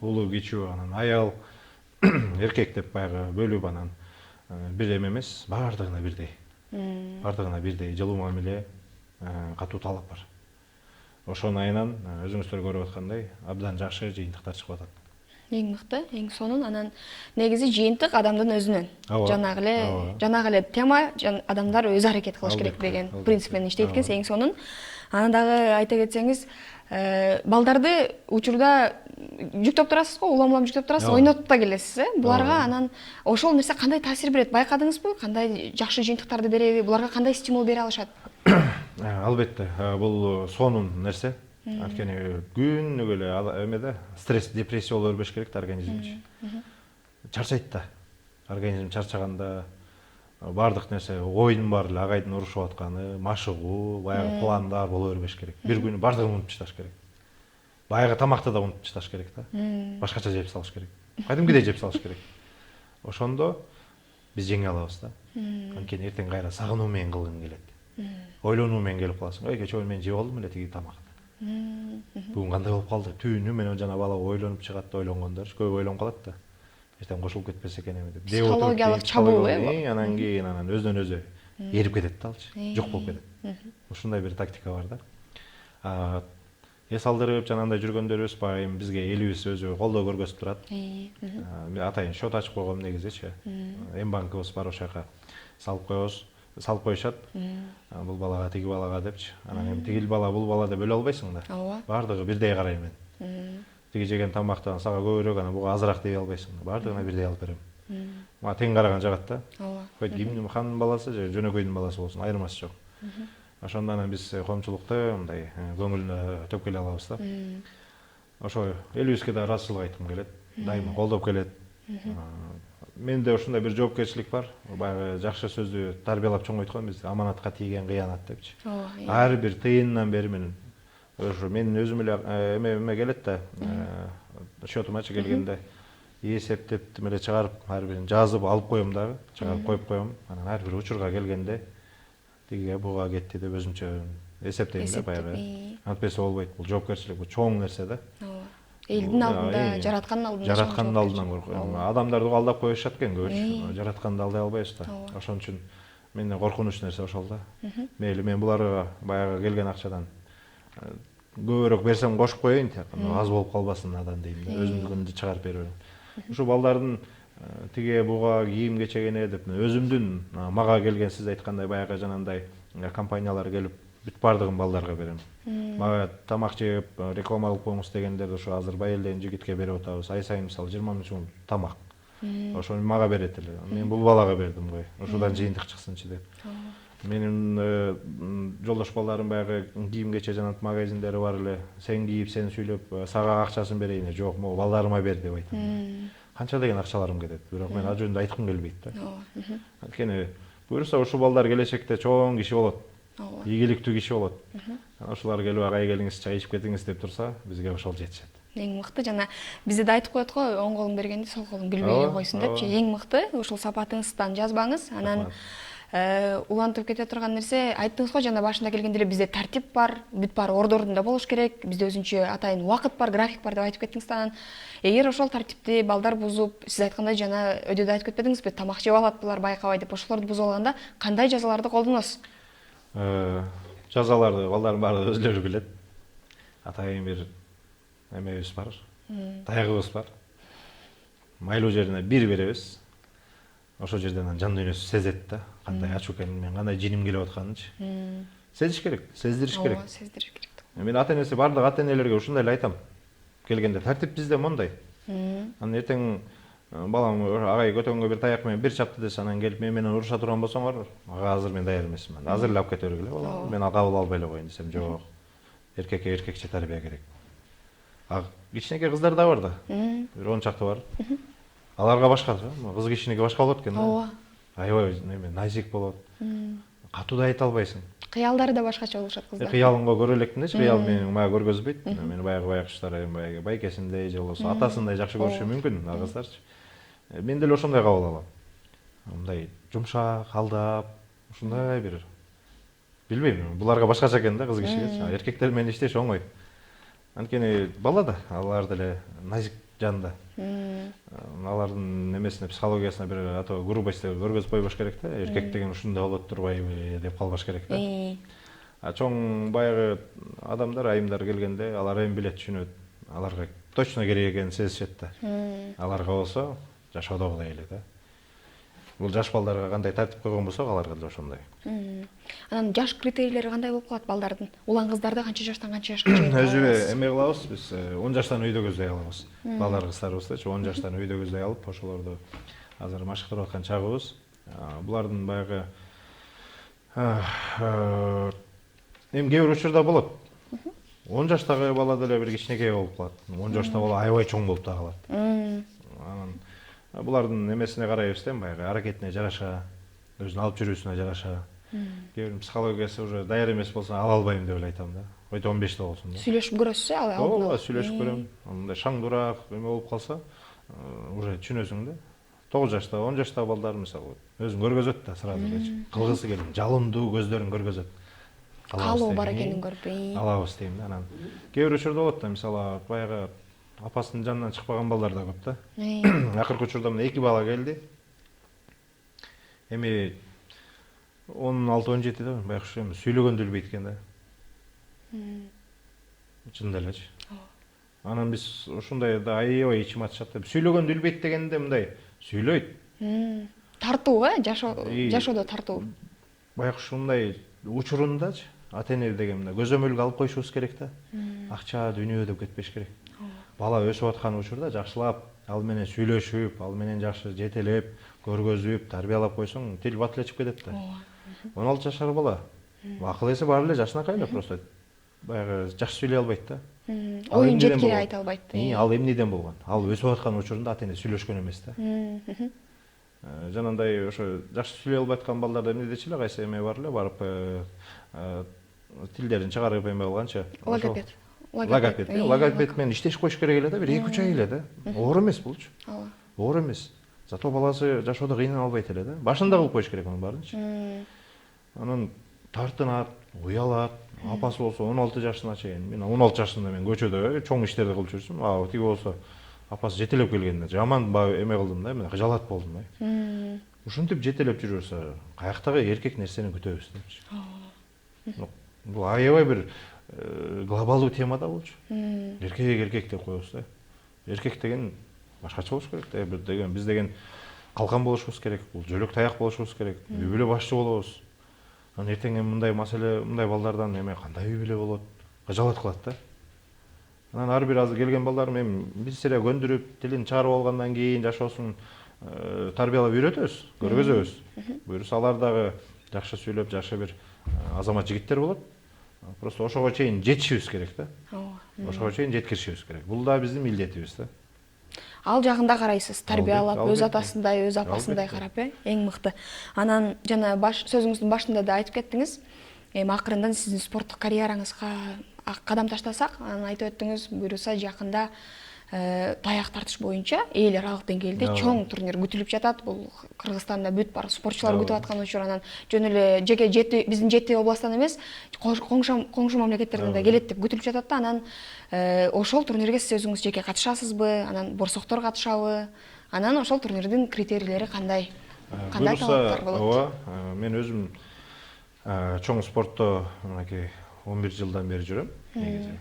Улуу кичүү анан аял эркек деп баягы бөлүп анан бир эме эмес, бардыгына бирдей. Бардыгына бирдей жылуу мамиле, катуу талап бар. Ошонун айынан өзүңүздөр көрүп аткандай абдан жакшы жыйынтыктар чыгып атат. Эң мыкты, эң сонун. Анан негизи жыйынтык адамдын өзүнөн. Жанагы эле тема адамдар өзү аракет кылыш керек деген принцип менен иштейт экенсиз, эң сонун. Анан дагы айта кетсеңиз, балдарды учурда жүктөп турасыз го, улам жүктөп турасыз, ойнотуп да келесиз, буларга анан ошол нерсе кандай таасир берет, байкадыңызбы? Кандай жакшы жыйынтыктарды береби? Буларга кандай стимул бере алышат? Албетте, бул сонун нерсе. Анткени күнүгө эле эмеде стресс, депрессия боло бербеш керек да организмчи. Чарчайт да. Организм чарчаганда бардык нерсе ойдун баары эле агайдын урушуп атканы, машыгуу, баягы пландар боло бербеш керек. Бир күнү бардыгын унутуп ташташ керек. Баягы тамакты да унутуп ташташ керек да. Башкача жеп салыш керек. Кадимкидей жеп салыш керек. Ошондо биз жеңе алабыз да. Анткени эртең кайра сагынуу менен кылгың келет. Ойлонуу менен келип каласың. Ой, кечээ мен жеп алдым эле тиги тамакты. Бүгүн кандай болуп калды? Түнү менен жана бала ойлонуп чыгат, ойлонгондор көп ойлонуп калат да. Эртең кошулуп кетпесе экен эми деп. Психологиялык чабуу анан кийин анан өзүнөн өзү эрип кетет да алчы. Жок болуп кетет. Ушундай бир тактика бар да. Эс алдырып жанагындай жүргөндөрүбүз баягы бизге элибиз өзү колдоо көргөзүп турат. Мен атайын счет ачып койгом негизичи. М-банкыбыз бар, ошол жака салып коебуз. Салып коюшат. Бул балага, тиги балага депчи. Анан эми тигил бала, бул бала деп бөлө албайсың да. Бардыгы бирдей карайм мен. Тиги жеген тамактан сага көбүрөөк, анан буга азыраак дей албайсың. Бардыгына бирдей алып берем. Мага тең караган жагат да. Койт кимдин хандын баласы же жөнөкөйдүн баласы болсун, айырмасы жок. Ошондо анан биз коомчулукту мындай көңүлүнө төп келе алабыз да. Ошо элибизге да ыраазычылык айткым келет. Дайыма колдоп келет. Менде ошондой бир жоопкерчилик бар. Баягы жакшы сөздү тарбиялап чоңойткон биз, аманатка тийген кыянат депчи. Ар бир тыйындан бери мен ошо менин өзүм эле эме келет да, счетумачы келгенде эсептеп эле чыгарып, ар бирин жазып алып коем дагы, чыгарып коюп коем. Анан ар бир учурга келгенде тигиге буга кетти деп өзүмчө эсептейм да баягы. Антпесе болбойт. Бул жоопкерчилик, бул чоң нерсе да. Элдин алдында, жараткандын алдынан коркуйм. Адамдарды алдап коюшат экен көбүнчө. Жаратканды алдай албайбыз да. Ошон үчүн менден коркунуч нерсе ошол да. Мейли мен буларга баягы келген акчадан көбүрөөк берсем кошуп коеюн, аз болуп калбасын надан дейм да. Өзүмдүкүмдү чыгарып берем. Ушу балдардын тиге буга кийим кечегине деп өзүмдүн мага келген сиз айткандай баягы жанагындай компаниялар келип бүт бардыгын балдарга берем. Мага тамак жеп, реклама кылып коюңуз дегендер ошо азыр байелдеген жигитке берип атабыз. Ай сайын мисалы 20 миң сом тамак. Ошону мага берет эле. Мен бул балага бердим кой. Ошодан жыйынтык чыксынчы деп. Менин жолдош балдарым баягы кийим кече жанат магазиндери бар эле. Сен кийип, сен сүйлөп, сага акчасын берейин. Жок, могу балдарыма бер деп айтам. Канча деген акчаларым кетет. Бирок мен ал жөнүндө айткым келбейт да. Анткени буюрса ушул балдар келечекте чоң киши болот. Ийгиликтүү киши болот. Ошолар келип ага келиңиз, чай ичип кетиңиз деп турса, бизге ошол жетишет. Эң мыкты жана бизде да айтып коет го, оң колуң бергенди сол колуң билбеген койсун депчи. Эң мыкты ушул сапатыңыздан жазбаңыз. Анан улантып кете турган нерсе, айттыңыз го жана башында келгенде эле бизде тартип бар, бүт баары ордорунда болуш керек. Бизде өзүнчө атайын убакыт бар, график бар деп айтып кеттиңиз да. Анан эгер ошол тартипти балдар бузуп, сиз айткандай жана өйдө айтып кетпедиңизби, тамак жеп алат булар байкабай деп, ошолорду бузуп алганда кандай жазаларды колдоносуз? Жазаларды балдардын баары өзүлөрү билет. Атайын бир эмебиз бар, таягыбыз бар. Майлуу жерине бир беребиз. Ошол жерден анан жан дүйнөсү сезет да, кандай ачуу экенин, мен кандай жиним келип атканынчы. Сезиш керек, сездириш керек. Сездириш керек. Мен ата-энеси бардык ата-энелерге ушундай эле айтам. Келгенде тартип бизде мондай. Анан эртең балам агай көтөнгө бир таяк менен бир чапты десе, анан келип мен менен уруша турган болсоңор, ага азыр мен даяр эмесмин. Азыр эле алып кете бергиле балам. Мен кабыл албай эле коеюн десем, жок. Эркекке эркекче тарбия керек. Кичинекей кыздар да бар да. Бир 10 чакты бар. Аларга башка, кыз кишинеки башка болот экен да. Аябай назик болот. Катуу да айта албайсың. Кыялдары да башкача болушат кыздар. Кыялыңга көрө электимчи, кыял мени мага көргөзбөйт. Мени баягы байкуштар байкесиндей же болбосо атасындай жакшы көрүшү мүмкүн ал кыздарчы. Мен деле ошондой кабыл алам. Мындай жумшак, алдап, ушундай бир Билбейм, буларга башкача экен да кыз кишиге. Эркектер менен иштеш оңой. Анткени бала да, алар деле назик жанда. Алардын немесине, психологиясына бир ато грубость көргөзүп койбош керек да. Эркек деген ушундай болот турбайбы деп калбаш керек да. Чоң баягы адамдар, айымдар келгенде алар эми билет, түшүнөт. Аларга точно керек экенин сезишет да. Аларга болсо жашоодогудай эле да. Бул жаш балдарга кандай тартип койгон болсок, аларга да ошондой. Анан жаш критерийлери кандай болуп калат балдардын? Улан кыздарды канча жаштан канча жашка чейин? Өзүбү эме кылабыз, биз 10 жаштан үйдө көздөй алабыз. Балдар кыздарыбыздычы 10 жаштан үйдө көздөй алып, ошолорду азыр машыктырып аткан чагыбыз. Булардын баягы эми кээ бир учурда болот. 10 жаштагы бала деле бир кичинекей болуп калат. 10 жаштагы бала аябай чоң болуп да калат. Анан булардын эмесине карайбыз да, баягы аракетине жараша, өзүнүн алып жүрүүсүнө жараша. Кээ бир психологиясы уже даяр эмес болсо ала албайм деп эле айтам да. Който 15 болсун да. Сүйлөшүп көрөсүз ал? Ооба, сүйлөшүп көрөм. Мындай шаңдурак эме болуп калса, уже түшүнөсүң да. 9 жашта, 10 жаштагы балдар мисалы өзүн көргөзөт да сразу эле. Кылгысы келип, жалындуу көздөрүн көргөзөт. Каалоо бар экенин көрүп. Алабыз дейм да. Анан кээ бир учурда болот да, мисалы баягы апасынын жанынан чыкпаган балдар да көп да. Акыркы учурда мына 2 бала келди. Эми 16-17 да, баягы ушу эми сүйлөгөндү билбейт экен да. Чын элечи. Анан биз ушундай да аябай ичим ачышат да. Сүйлөгөндү билбейт дегенде мындай сүйлөйт. Тартуу жашоодо тартуу. Баягы ушундай учурундачы ата-эне деген мына көзөмөлгө алып коюшубуз керек да. Акча, дүйнө деп кетпеш керек. Бала өсүп аткан учурда жакшылап, ал менен сүйлөшүп, ал менен жакшы жетелеп, көргөзүп, тарбиялап койсоң, тил бат эле чыгып кетет да. 16 жашар бала. Акыл эси бар эле, жашынакай эле, просто баягы жакшы сүйлөй албайт да. Оюн жеткире айта албайт. Ал эмнеден болгон? Ал өсүп аткан учурунда ата-эне сүйлөшкөн эмес да. Жанагындай ошо жакшы сүйлөй албай аткан балдарда эмнедечи эле кайсы эме бар эле, барып тилдерин чыгарып эме кылганчы. Логопед. Логопед менен иштешип коюш керек эле да, бир 2-3 ай эле да. Оор эмес булчу. Оор эмес. Зато баласы жашоодо кыйнала албайт эле да. Башында кылып коюш керек мунун баарынчы. Анан тартынат, уялат. Апасы болсо 16 жашына чейин. Мен 16 жашында мен көчөдө чоң иштерди кылып жүрсүм. Тиги болсо апасы жетелеп келгенде жаман эме кылдым да, мен кыжалат болдум да. Ушинтип жетелеп жүрүрсө, каяктагы эркек нерсени күтөбүз депчи. Бул аябай бир глобалдуу тема да болчу. Эркек деп коебуз да. Эркек деген башкача болуш керек да. Биз деген калкан болушубуз керек, бул жөлөк таяк болушубуз керек. Үй бүлө башчы болобуз. Анан эртең мындай маселе, мындай балдардан эме кандай үй бүлө болот? Кыжалат кылат да. Анан ар бир азыр келген балдарым эми биз сире көндүрүп, тилин чыгарып алгандан кийин жашоосун тарбиялап үйрөтөбүз, көргөзөбүз. Буюрса алар дагы жакшы сүйлөп, жакшы бир азамат жигиттер болот. Просто ошого чейин жетишибиз керек да. Ошого чейин жеткиришибиз керек. Бул да биздин милдетибиз да. Ал жагында карайсыз, тарбиялап, өз атасындай, өз апасындай карап, эң мыкты. Анан жана сөзүңүздүн башында да айтып кеттиңиз, эми акырындан сиздин спорттук карьераңызга кадам таштасак, анан айтып өттүңүз, буюрса жакында таяк тартыш боюнча эл аралык деңгээлде чоң турнир күтүлүп жатат. Бул Кыргызстанда бүт бар спортчулар күтүп аткан учур, анан жөн эле жеке биздин 7 областтан эмес, коңшу мамлекеттерден да келет деп күтүлүп жатат да. Анан ошол турнирге сиз өзүңүз жеке катышасызбы? Анан борсоктор катышабы? Анан ошол турнирдин критерийлери кандай? Кандай талаптар болот? Ооба, мен өзүм чоң спортто мынакей 11 жылдан бери жүрөм. Негизи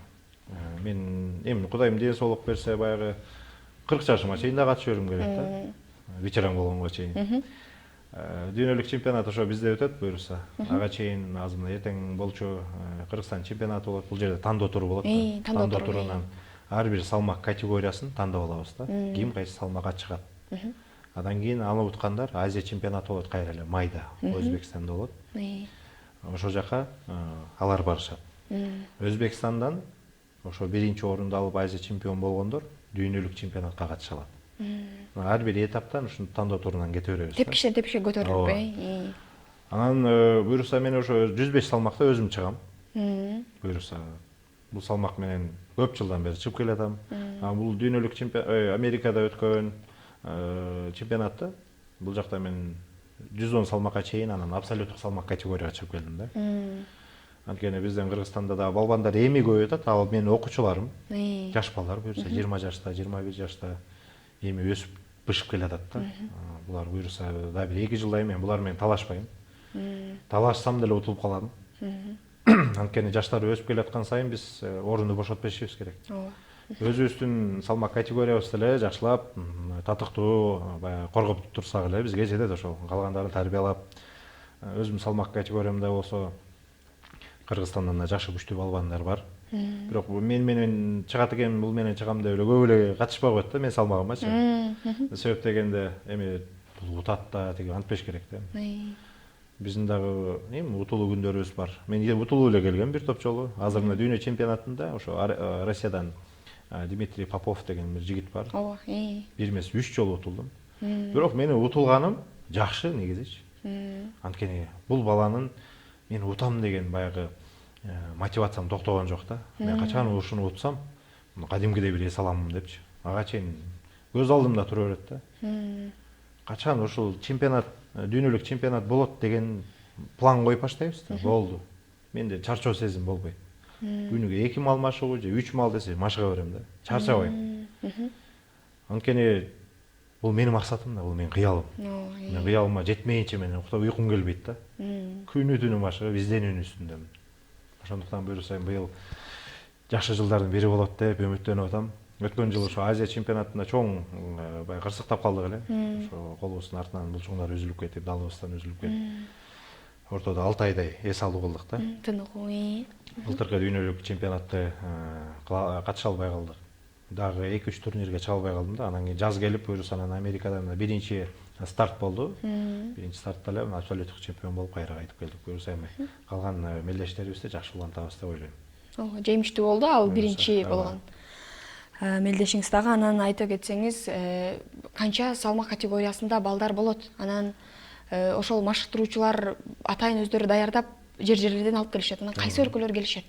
мен эми Кудайым ден соолук берсе баягы 40 жашыма чейин да катышып жүрүм керек да. Ветеран болгонго чейин. Дүйнөлүк чемпионат ошо бизде өтөт буюрса. Ага чейин азыр мына эртең болчу Кыргызстан чемпионаты болот. Бул жерде тандоо туру болот. Тандоо турунан ар бир салмак категориясын тандап алабыз да. Ким кайсы салмакка чыгат. Андан кийин аны уткандар Азия чемпионаты болот кайра эле майда, Өзбекстанда болот. Ошол жака алар барышат. Өзбекстандан ошо биринчи орунду алып Азия чемпион болгондор дүйнөлүк чемпионатка катыша алат. Ар бир этаптан ушул тандоо турунан кете беребиз. Тепкише көтөрүлүп. Анан буюрса мен ошо 105 салмакта өзүм чыгам. Буюрса бул салмак менен көп жылдан бери чыгып келатам. Бул дүйнөлүк Америкада өткөн чемпионатта бул жакта мен 110 салмакка чейин, анан абсолюттук салмак категорияга чыгып келдим да. Анткени биздин Кыргызстанда да балбандар эми көп атат. Ал менин окуучуларым, жаш балдар буюрса 20 жашта, 21 жашта эми өсүп бышып келатат да. Булар буюрса да бир 2 жылдай мен булар менен талашпайм. Талашсам деле утулуп калам. Анткени жаштар өсүп келаткан сайын биз орунду бошотуп беришибиз керек. Ооба. Өзүбүздүн салмак категориябызды эле жакшылап, татыктуу баягы коргоп турсак эле бизге жетет ошол. Калгандарын тарбиялап, өзүмдүн салмак категориямда болсо Кыргызстандан да жашы күчтүү балбандар бар. Бирок мен менен чыгат экен, бул менен чыгам деп эле көп эле катышпай коет да мен салмагымачы. Себеп дегенде эми бул утат да тиги антпеш керек да. Биздин дагы утулуу күндөрүбүз бар. Мен утулуу эле келгем бир топ жолу. Азыр мына дүйнө чемпионатында ошо Россиядан Дмитрий Попов деген бир жигит бар. Ооба. Бир эмес 3 жолу утулдум. Бирок менин утулганым жакшы негизичи. Анткени бул баланын мен утам деген баягы мотивациям токтогон жок да. Мен качан ушуну утсам, кадимкидей бир эс аламын депчи. Ага чейин көз алдымда тура берет да. Качан ушул чемпионат, дүйнөлүк чемпионат болот деген план коюп баштайбыз да. Болду. Менде чарчоо сезим болбойт. Күнүгө 2 мал машыгуу же 3 мал десе машыга берем да. Чарчабайм. Анткени бул менин максатым да, бул менин кыялым. Мен кыялыма жетмейинче мен уйкум келбейт да. Күнү түнү машыгып изденүүнүн үстүндөмүн. Ошондуктан буюрса быйыл жакшы жылдардын бири болот деп үмүттөнүп атам. Өткөн жылы ошо Азия чемпионатында чоң баягы кырсыктап калдык эле. Ошо колубуздун артынан булчуңдар үзүлүп кетип, далыбыздан үзүлүп кетип. Ортодо 6 айдай эс алуу кылдык да. Тыныгуу. Былтыркы дүйнөлүк чемпионатты катыша албай калдык. Дагы 2-3 турнирге чыга албай калдым да. Анан кийин жаз келип, буюрса анан Америкадан биринчи старт болду. Биринчи стартта эле абсолюттук чемпион болуп кайра кайтып келдик. Буюрса эми калган мелдештерибизди жакшы улантабыз деп ойлойм. Ооба, жемиштүү болду ал биринчи болгон. Мелдешиңиз дагы анан айта кетсеңиз, канча салмак категориясында балдар болот? Анан ошол машыктыруучулар атайын өздөрү даярдап жерлерден алып келишет. Анан кайсы өлкөлөр келишет?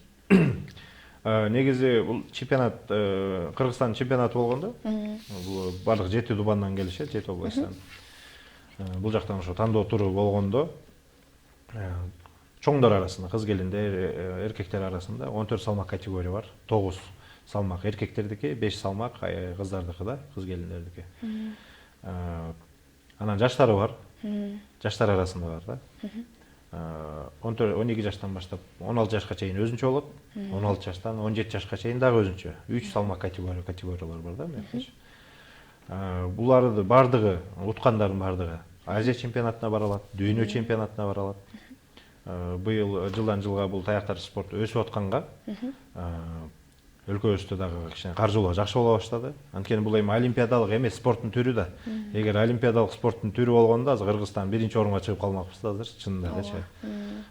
Негизи бул чемпионат Кыргызстан чемпионаты болгондо, бул барлык 7 дубандан келишет, 7 областтан. Бул жактан ошо тандоо туру болгондо чоңдор арасында, кыз келиндер, эркектер арасында 14 салмак категория бар. 9 салмак эркектердики, 5 салмак кыздардыкы да, кыз келиндердики. Анан жаштары бар. Жаштар арасында бар да. 12 жаштан баштап 16 жашка чейин өзүнчө болот. 16 жаштан 17 жашка чейин дагы өзүнчө. 3 салмак категориялар бар да менчи. Буларды бардыгы, уткандардын бардыгы Азия чемпионатына бара алат, дүйнө чемпионатына бара алат. Быйыл жылдан жылга бул таяктар спорту өсүп атканга өлкөбүздө дагы кичине каржылоо жакшы боло баштады. Анткени бул эми олимпиадалык эмес спорттун түрү да. Эгер олимпиадалык спорттун түрү болгондо азыр Кыргызстан биринчи орунга чыгып калмакпыз да азыр чынында элечи.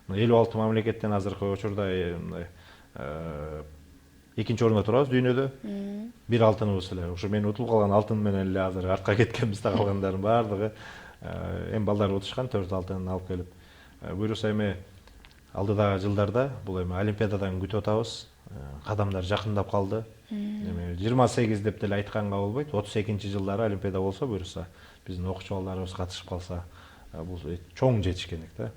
56 мамлекеттен азыркы учурда экинчи орунда турабыз дүйнөдө. Бир алтыныбыз эле. Ушу мен утулуп калган алтын менен эле азыр артка кеткенбиз да, калгандардын бардыгы эми балдар утушкан 4 алтын алып келип. Буюрса эми алдыдагы жылдарда бул эми олимпиададан күтүп атабыз. Кадамдар жакындап калды. Эми 28 деп деле айтканга болбойт. 32-нчи жылдары олимпиада болсо, буюрса биздин окуучу балдарыбыз катышып калса, бул чоң жетишкендик да.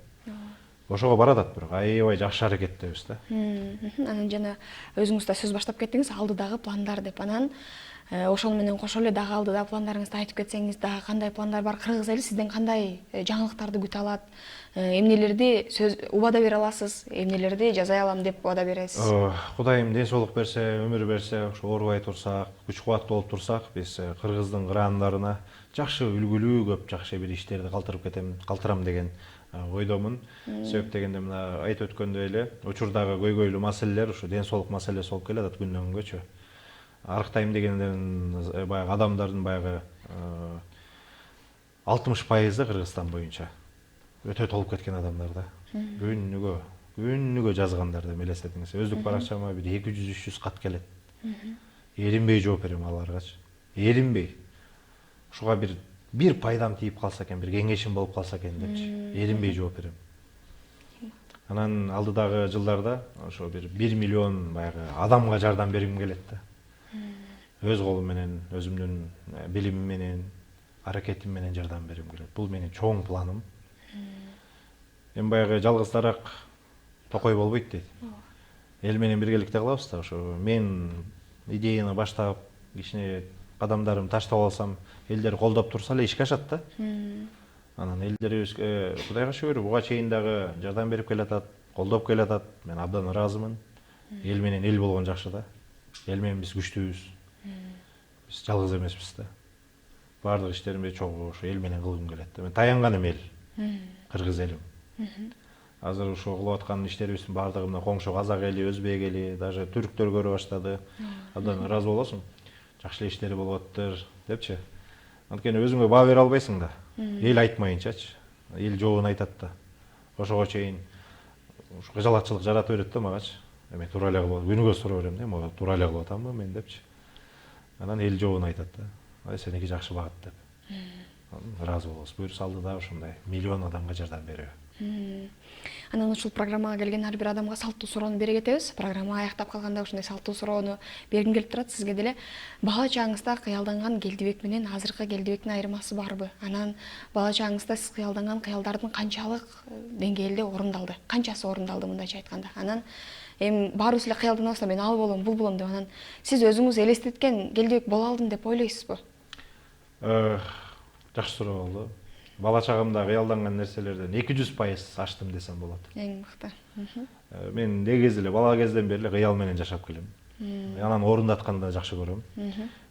Ошого баратат бирок аябай жакшы аракеттебиз да. Анан жана өзүңүз да сөз баштап кеттиңиз, алдыдагы пландар деп. Анан ошону менен кошо эле дагы алдыда пландарыңызды айтып кетсеңиз, дагы кандай пландар бар? Кыргыз эли сизден кандай жаңылыктарды күтө алат? Эмнелерди убада бере аласыз? Эмнелерди жасай алам деп убада бересиз? Кудайым ден соолук берсе, өмүр берсе, ошо оорубай турсак, күч кубаттуу болуп турсак, биз Кыргыздын кыраандарына жакшы үлгүлүү көп жакшы бир иштерди калтырам деген ойдомун. Себеп дегенде мына айтып өткөндөй эле учурдагы көйгөйлүү маселелер ушу ден соолук маселеси болуп келатат күндөн күнгөчө. Арыктайм дегендердин баягы адамдардын баягы 60% Кыргызстан боюнча өтө толуп кеткен адамдар да. Күнүгө жазгандар деп элестетиңиз. Өздүк баракчама бир 200-300 кат келет. Эринбей жооп берем аларгачы. Эринбей. Ушуга бир пайдам тийип калса экен, бир кеңешим болуп калса экен депчи. Эринбей жооп берем. Анан алдыдагы жылдарда ошо бир 1 миллион баягы адамга жардам бергим келет да. Өз колум менен, өзүмдүн билимим менен, аракетим менен жардам бергим келет. Бул менин чоң планым. Эми баягы жалгыз дарак токой болбойт дейт. Эл менен биргеликте кылабыз да, ошо мен идеяны баштап, кичине кадамдарымды таштап алсам, элдер колдоп турса эле ишке ашат да. Анан элдерибиз Кудайга шүгүр буга чейин дагы жардам берип келатат, колдоп келатат. Мен абдан ыраазымын. Эл менен эл болгон жакшы да. Эл менен биз күчтүүбүз. Биз жалгыз эмеспиз да. Бардык иштеримди чогуу ошо эл менен кылгым келет да. Мен таянганым эл. Кыргыз элим. Азыр ошо кылып аткан иштерибиздин бардыгы мына коңшу казак эли, өзбек эли, даже түрктөр көрө баштады. Абдан ыраазы болосуң. Жакшы эле иштери болуп атыптыр депчи. Анткени өзүңө баа бере албайсың да. Эл айтмайынчачы. Эл жообун айтат да. Ошого чейин кыжалатчылык жаратып берет да магачы. Эми туура эле кылып, күнүгө сурап берем да, могу туура эле кылып атамбы мен депчи. Анан эл жообун айтат да. Ай сеники жакшы багат деп. Ыраазы болобуз. Буюрса алды да ошондой миллион адамга жардам берүү. Анан ушул программага келген ар бир адамга салттуу суроону бере кетебиз. Программа аяктап калганда ушундай салттуу суроону бергим келип турат сизге деле. Бала чагыңызда кыялданган Келдибек менен азыркы Келдибектин айырмасы барбы? Анан бала чагыңызда сиз кыялданган кыялдардын канчалык деңгээлде орундалды? Канчасы орундалды мындайча айтканда? Анан эми баарыбыз эле кыялданабыз да, мен ал болом, бул болом деп. Анан сиз өзүңүз элестеткен Келдибек боло алдым деп ойлойсузбу? Жакшы суроо болду. Бала чагымда кыялданган нерселерден 200% аштым десем болот. Эң мыкты. Мен негизи эле бала кезден бери эле кыял менен жашап келем. Анан орундатканды жакшы көрөм.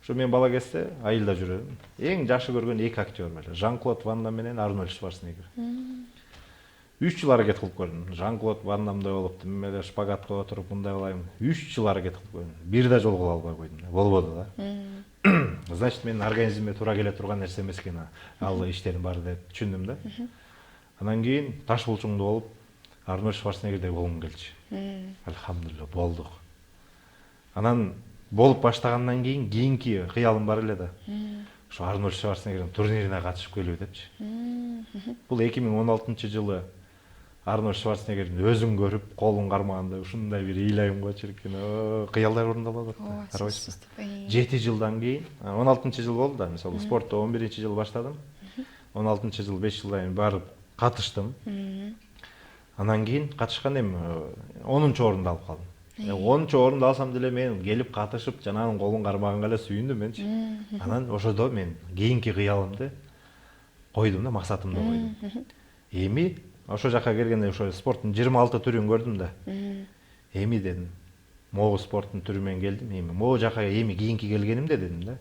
Ошо мен бала кезде айылда жүрөм. Эң жакшы көргөн эки актер бар. Жан-Клод Ван Дам менен Арнольд Шварценеггер. 3 жыл аракет кылып көрдүм. Жан-Клод Ван Дамдай болуп, эле шпагатка отуруп мындай кылайм. 3 жыл аракет кылып көрдүм. Бир да жолу кыла албай койдум. Болбоду да. Значит, менин организмиме туура келе турган нерсе эмес экен ал иштердин баары деп түшүндүм да. Анан кийин таш булчуңду болуп Арнольд Шварценеггердей болгум келчи. Алхамдулилла болдук. Анан болуп баштагандан кийинки кыялым бар эле да. Ошо Арнольд Шварценеггердин турнирине катышып келүү депчи. Бул 2016-жылы Арнольд Шварценеггердин өзүн көрүп, колун кармаганда ушундай бир ыйлайым го чиркин. Кыялдар орундалып атат. Карабайсызбы? 7 жылдан кийин, 16-жыл болду да, мисалы спортто 11-жыл баштадым. 16-жыл 5 жылдан кийин барып катыштым. Анан кийин катышкан эми 10-орунду алып калдым. 10-орунду алсам деле мен келип катышып, жанагынын колун кармаганга эле сүйүндүм менчи. Анан ошодо мен кийинки кыялымды койдум да, максатымды койдум. Эми ошо жака келгенде ошо спорттун 26 түрүн көрдүм да. Эми дедим, могу спорттун түрү менен келдим, эми могу жака эми кийинки келгенимде дедим да.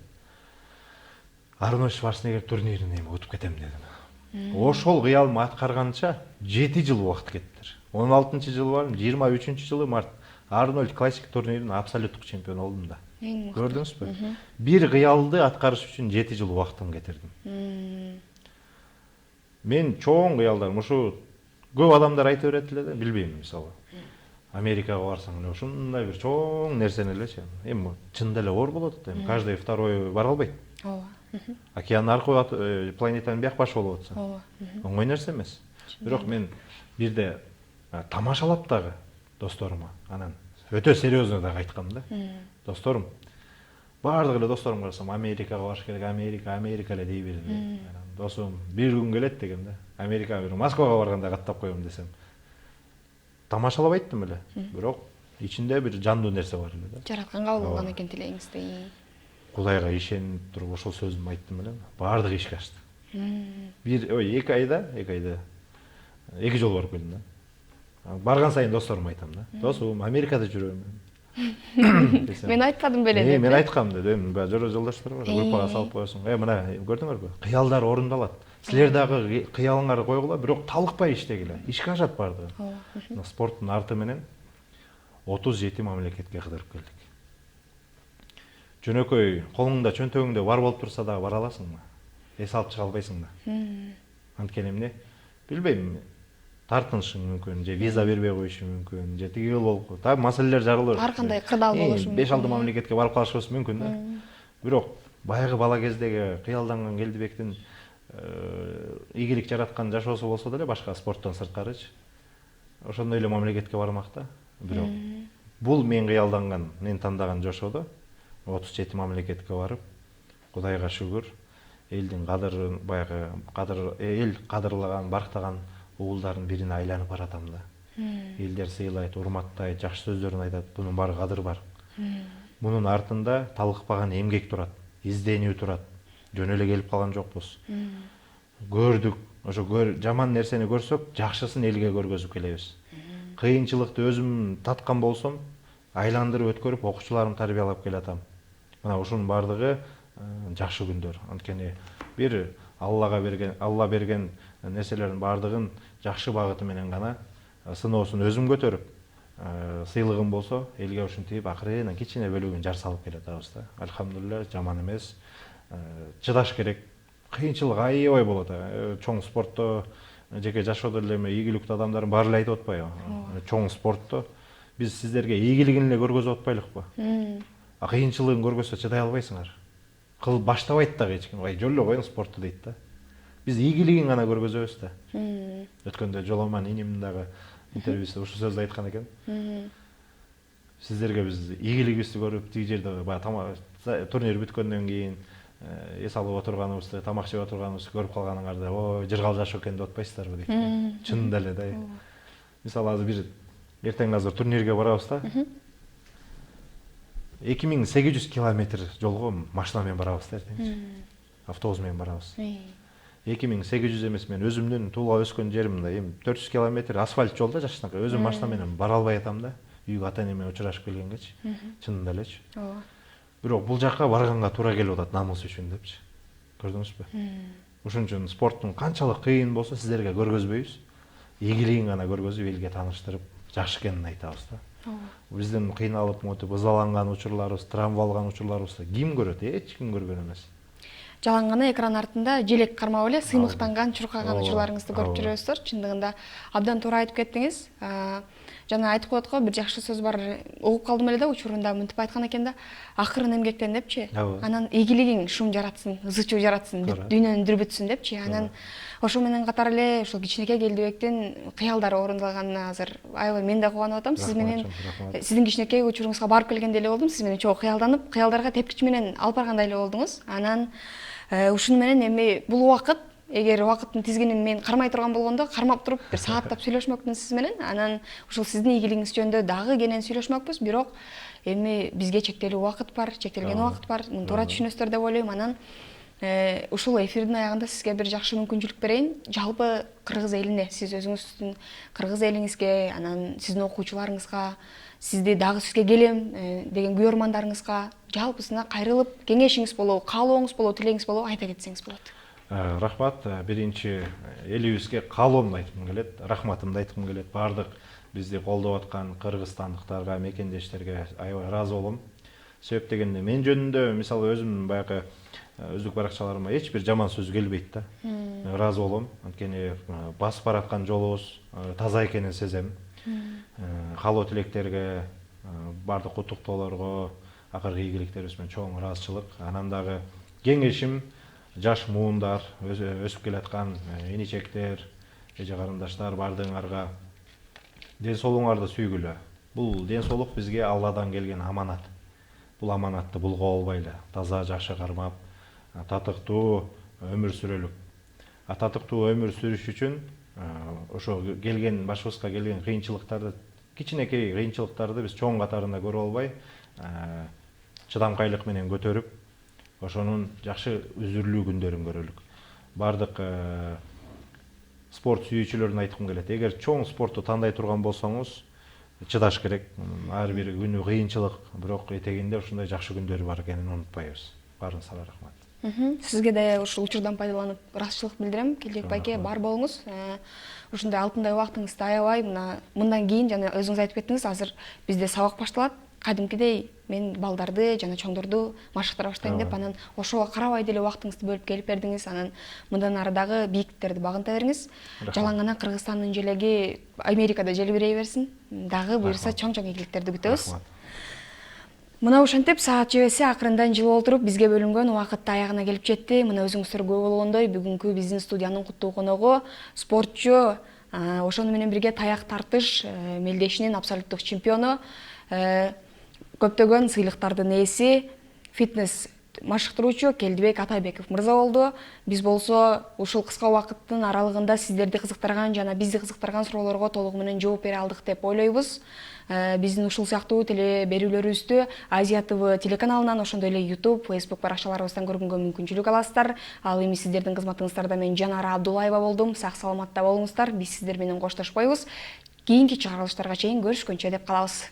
Арнольд Шварценеггер турнирин эми утуп кетем дедим. Ошол кыялымды аткарганча 7 жыл убакыт кетти. 16-жыл бардым, 23-жылы март Арнольд классик турниринин абсолюттук чемпиону болдум да. Көрдүңүзбү? Бир кыялды аткарыш үчүн 7 жыл убактымды кетирдим. Мен чоң кыялдарым ушу көп адамдар айтып берет эле да, билбейм, мисалы. Америкага барсаң эле ушундай бир чоң нерсени элечи. Эми чында эле оор болот да, каждый второй бара албайт. Ооба. Океан аркылуу планетанын бияк башы болуп атса. Ооба. Оңой нерсе эмес. Бирок мен бирде тамашалап дагы досторума, анан өтө серьезно дагы айткам да. Досторум, бардык эле досторума карасам, Америкага барыш керек, Америка эле дей берди. Досум, бир күн келет дегем да. Америкага, Москвага барганда каттап коем десем. Тамашалап айттым эле. Бирок ичинде бир жандуу нерсе бар эле да. Жаратканга болгон экен тилегиңизди. Кудайга ишенип туруп ошол сөзүмдү айттым эле. Бардыгы ишке ашты. Бир 2 айда 2 жолу барып келдим да. Барган сайын досторума айтам да. Досум, Америкада жүрөм. Мен айтпадым беле деп. Мен айткам дедим, жолдоштор бар, группага салып коесуң. Мына көрдүңөрбү? Кыялдар орундалат. Силер дагы кыялыңарды койгула, бирок талыкпай иштегиле. Ишке ашат бардыгы. Спорттун арты менен 37 мамлекетке кыдырып келдик. Жөнөкөй колуңда, чөнтөгүңдө бар болуп турса дагы бара аласыңбы? Эс алып чыга албайсың да. Анткени эмне? Билбейм. Тартынышың мүмкүн, же виза бербей коюшу мүмкүн, же тиги болуп, та маселелер жарылыр. Ар кандай кырдаал болушу мүмкүн. 5-6 мамлекетке барып калышыбыз мүмкүн да. Бирок баягы бала кездеги кыялданган Келдибектин ийгилик жараткан жашоосу болсо деле башка спорттон сырткарычы. Ошондой эле мамлекетке бармак да. Бирок бул мен кыялданган, мен тандаган жашоодо 37 мамлекетке барып, Кудайга шүгүр, элдин кадырын, баягы эл кадырлаган, барктаган уулдардын бирине айланып баратам да. Элдер сыйлайт, урматтайт, жакшы сөздөрүн айтат. Бунун баары кадыр бар. Мунун артында талыкпаган эмгек турат, изденүү турат. Жөн эле келип калган жокпуз. Көрдүк, ошо жаман нерсени көрсөк, жакшысын элге көргөзүп келебиз. Кыйынчылыкты өзүм таткан болсом, айландырып өткөрүп окуучуларымды тарбиялап келатам. Мына ушунун баардыгы жакшы күндөр. Анткени бир Алла берген нерселердин баардыгын жакшы багыты менен гана сыноосун өзүм көтөрүп, сыйлыгым болсо, элге ушинтип акырын кичине бөлүгүн жар салып келатабыз да. Алхамдулилля, жаман эмес. Чыдаш керек. Кыйынчылык аябай болот. Чоң спортто жеке жашоодо эле ийгиликтүү адамдардын баары эле айтып атпайбы? Чоң спортто биз сиздерге ийгилигин эле көргөзүп атпайлыкпы? А кыйынчылыгын көргөзсө чыдай албайсыңар. Баштабайт дагы эч ким. Жоло коюң спорту дейт да. Биз ийгилигин гана көргөзөбүз да. Өткөндө Жоломан инимдин дагы интервьюсунда ушул сөздү айткан экен. Сиздерге биз ийгилигибизди көрүп, тиги жерде турнир бүткөндөн кийин эс алып отурганыбызды, тамак жеп отурганыбызды көрүп калганыңарда, ой, жыргал жашоо экен деп атпайсыздарбы дейт. Чынында эле да. Мисалы азыр бир эртең азыр турнирге барабыз да. 2800 километр жолго машина менен барабыз да эртең. Автобус менен барабыз. 2800 эмес, мен өзүмдүн туулап өскөн жерим мындай 400 километр асфальт жолдо жашынакай. Өзүм машина менен бара албай атам да. Үйгө ата энеме учурашып келгенгечи. Чынында элечи. Бирок бул жакка барганга туура келип атат намыс үчүн депчи. Көрдүңүзбү? Ошон үчүн спорттун канчалык кыйын болсо сиздерге көргөзбөйбүз. Ийгилигин гана көргөзүп, элге тааныштырып, жакшы экенин айтабыз да. Биздин кыйналып, мотип, ызаланган учурларыбыз, травма алган учурларыбызды ким көрөт? Эч ким көргөн эмес. Жалаң экран артында желек кармап эле сыймыктанган, чуркаган учурларыңызды көрүп жүрөбүздөр. Чындыгында абдан туура айтып кеттиңиз. Жана айтып коет го, бир жакшы сөз бар, угуп калдым эле да, учурунда мынтип айткан экен да, акырын эмгектен депчи. Анан ийгилигиң шум жаратсын, ызы чуу жаратсын, дүйнөнү дүрбүтсүн депчи. Анан ошо менен катар эле ушул кичинекей Келдибектин кыялдары орундалганына азыр аябай мен да кубанып атам. Сиз менен сиздин кичинекей учуруңузга барып келгендей эле болдум. Сиз менен чогуу кыялданып, кыялдарга тепкич менен алып баргандай эле болдуңуз. Анан ушуну менен эми бул убакыт, эгер убакыттын тизгинин мен кармай турган болгондо, кармап туруп бир сааттап сүйлөшмөкмүн сиз менен. Анан ушул сиздин ийгилигиңиз жөнүндө дагы кенен сүйлөшмөкпүз. Бирок эми бизге чектелүү убакыт бар, чектелген убакыт бар. Муну туура түшүнөсүздөр деп ойлойм. Анан ушул эфирдин аягында сизге бир жакшы мүмкүнчүлүк берейин. Жалпы кыргыз элине, сиз өзүңүздүн кыргыз элиңизге, анан сиздин окуучуларыңызга, сизди дагы сизге келем деген күйөрмандарыңызга жалпысына кайрылып кеңешиңиз болобу, каалооңуз болобу, тилегиңиз болобу айта кетсеңиз болот. Рахмат. Биринчи элибизге каалоомду айткым келет, рахматымды айткым келет. Бардык бизди колдоп аткан кыргызстандыктарга, мекендештерге аябай ыраазы болом. Себеп дегенде мен жөнүндө мисалы өзүмдүн баягы өздүк баракчаларыма эч бир жаман сөз келбейт да. Ыраазы болом. Анткени басып бараткан жолубуз таза экенин сезем. Каалоо тилектерге, бардык куттуктоолорго, акыркы ийгиликтерибиз менен чоң ыраазычылык. Анан дагы кеңешим жаш муундар, өсүп келаткан иничектер, эже карындаштар бардыгыңарга ден соолугуңарды сүйгүлө. Бул ден соолук бизге Алладан келген аманат. Бул аманатты булга албайлы, таза жакшы кармап, татыктуу өмүр сүрөлүк. Татыктуу өмүр сүрүш үчүн ошо келген башыбызга келген кыйынчылыктарды, кичинекей кыйынчылыктарды биз чоң катарында көрүп албай, чыдамкайлык менен көтөрүп, ошонун жакшы үзүрлүү күндөрүн көрөлүк. Бардык спорт сүйүүчүлөрүнө айткым келет. Эгер чоң спортту тандай турган болсоңуз, чыдаш керек. Ар бир күнү кыйынчылык, бирок этегинде ушундай жакшы күндөрү бар экенин унутпайбыз. Баарыңызга рахмат. Сизге да ушул учурдан пайдаланып ыраазычылык билдирем. Келжек байке, бар болуңуз. Ушундай алтындай убактыңызды аябай, мындан кийин жана өзүңүз айтып кеттиңиз, азыр бизде сабак башталат. Кадимкидей мен балдарды жана чоңдорду машыктыра баштайм деп, анан ошого карабай деле убактыңызды бөлүп келип бердиңиз. Анан мындан ары дагы бийиктиктерди багынта бериңиз. Жалаң Кыргызстандын желеги Америкада желбирей берсин. Дагы буюрса чоң-чоң ийгиликтерди күтөбүз. Мына ошентип саат жебесе акырындан жылып олтуруп бизге бөлүнгөн убакыт аягына келип жетти. Мына өзүңүздөр көрүп болгондой, бүгүнкү биздин студиянын куттуу коногу спортчу, ошону менен бирге таяк тартыш мелдешинин абсолюттук чемпиону, көптөгөн сыйлыктардын ээси, фитнес машыктыруучу Келдибек Атайбеков мырза болду. Биз болсо ушул кыска убакыттын аралыгында сиздерди кызыктырган жана бизди кызыктырган суроолорго толугу менен жооп бере алдык деп ойлойбуз. Биздин ушул сыяктуу теле берүүлөрүбүздү Азия ТВ телеканалынан, ошондой эле YouTube, Facebook баракчаларыбыздан көргөнгө мүмкүнчүлүк аласыздар. Ал эми сиздердин кызматыңыздарда мен Жанара Абдуллаева болдум. Сак саламатта болуңуздар. Биз сиздер менен коштошпойбуз. Кийинки чыгарылыштарга чейин көрүшкөнчө деп калабыз.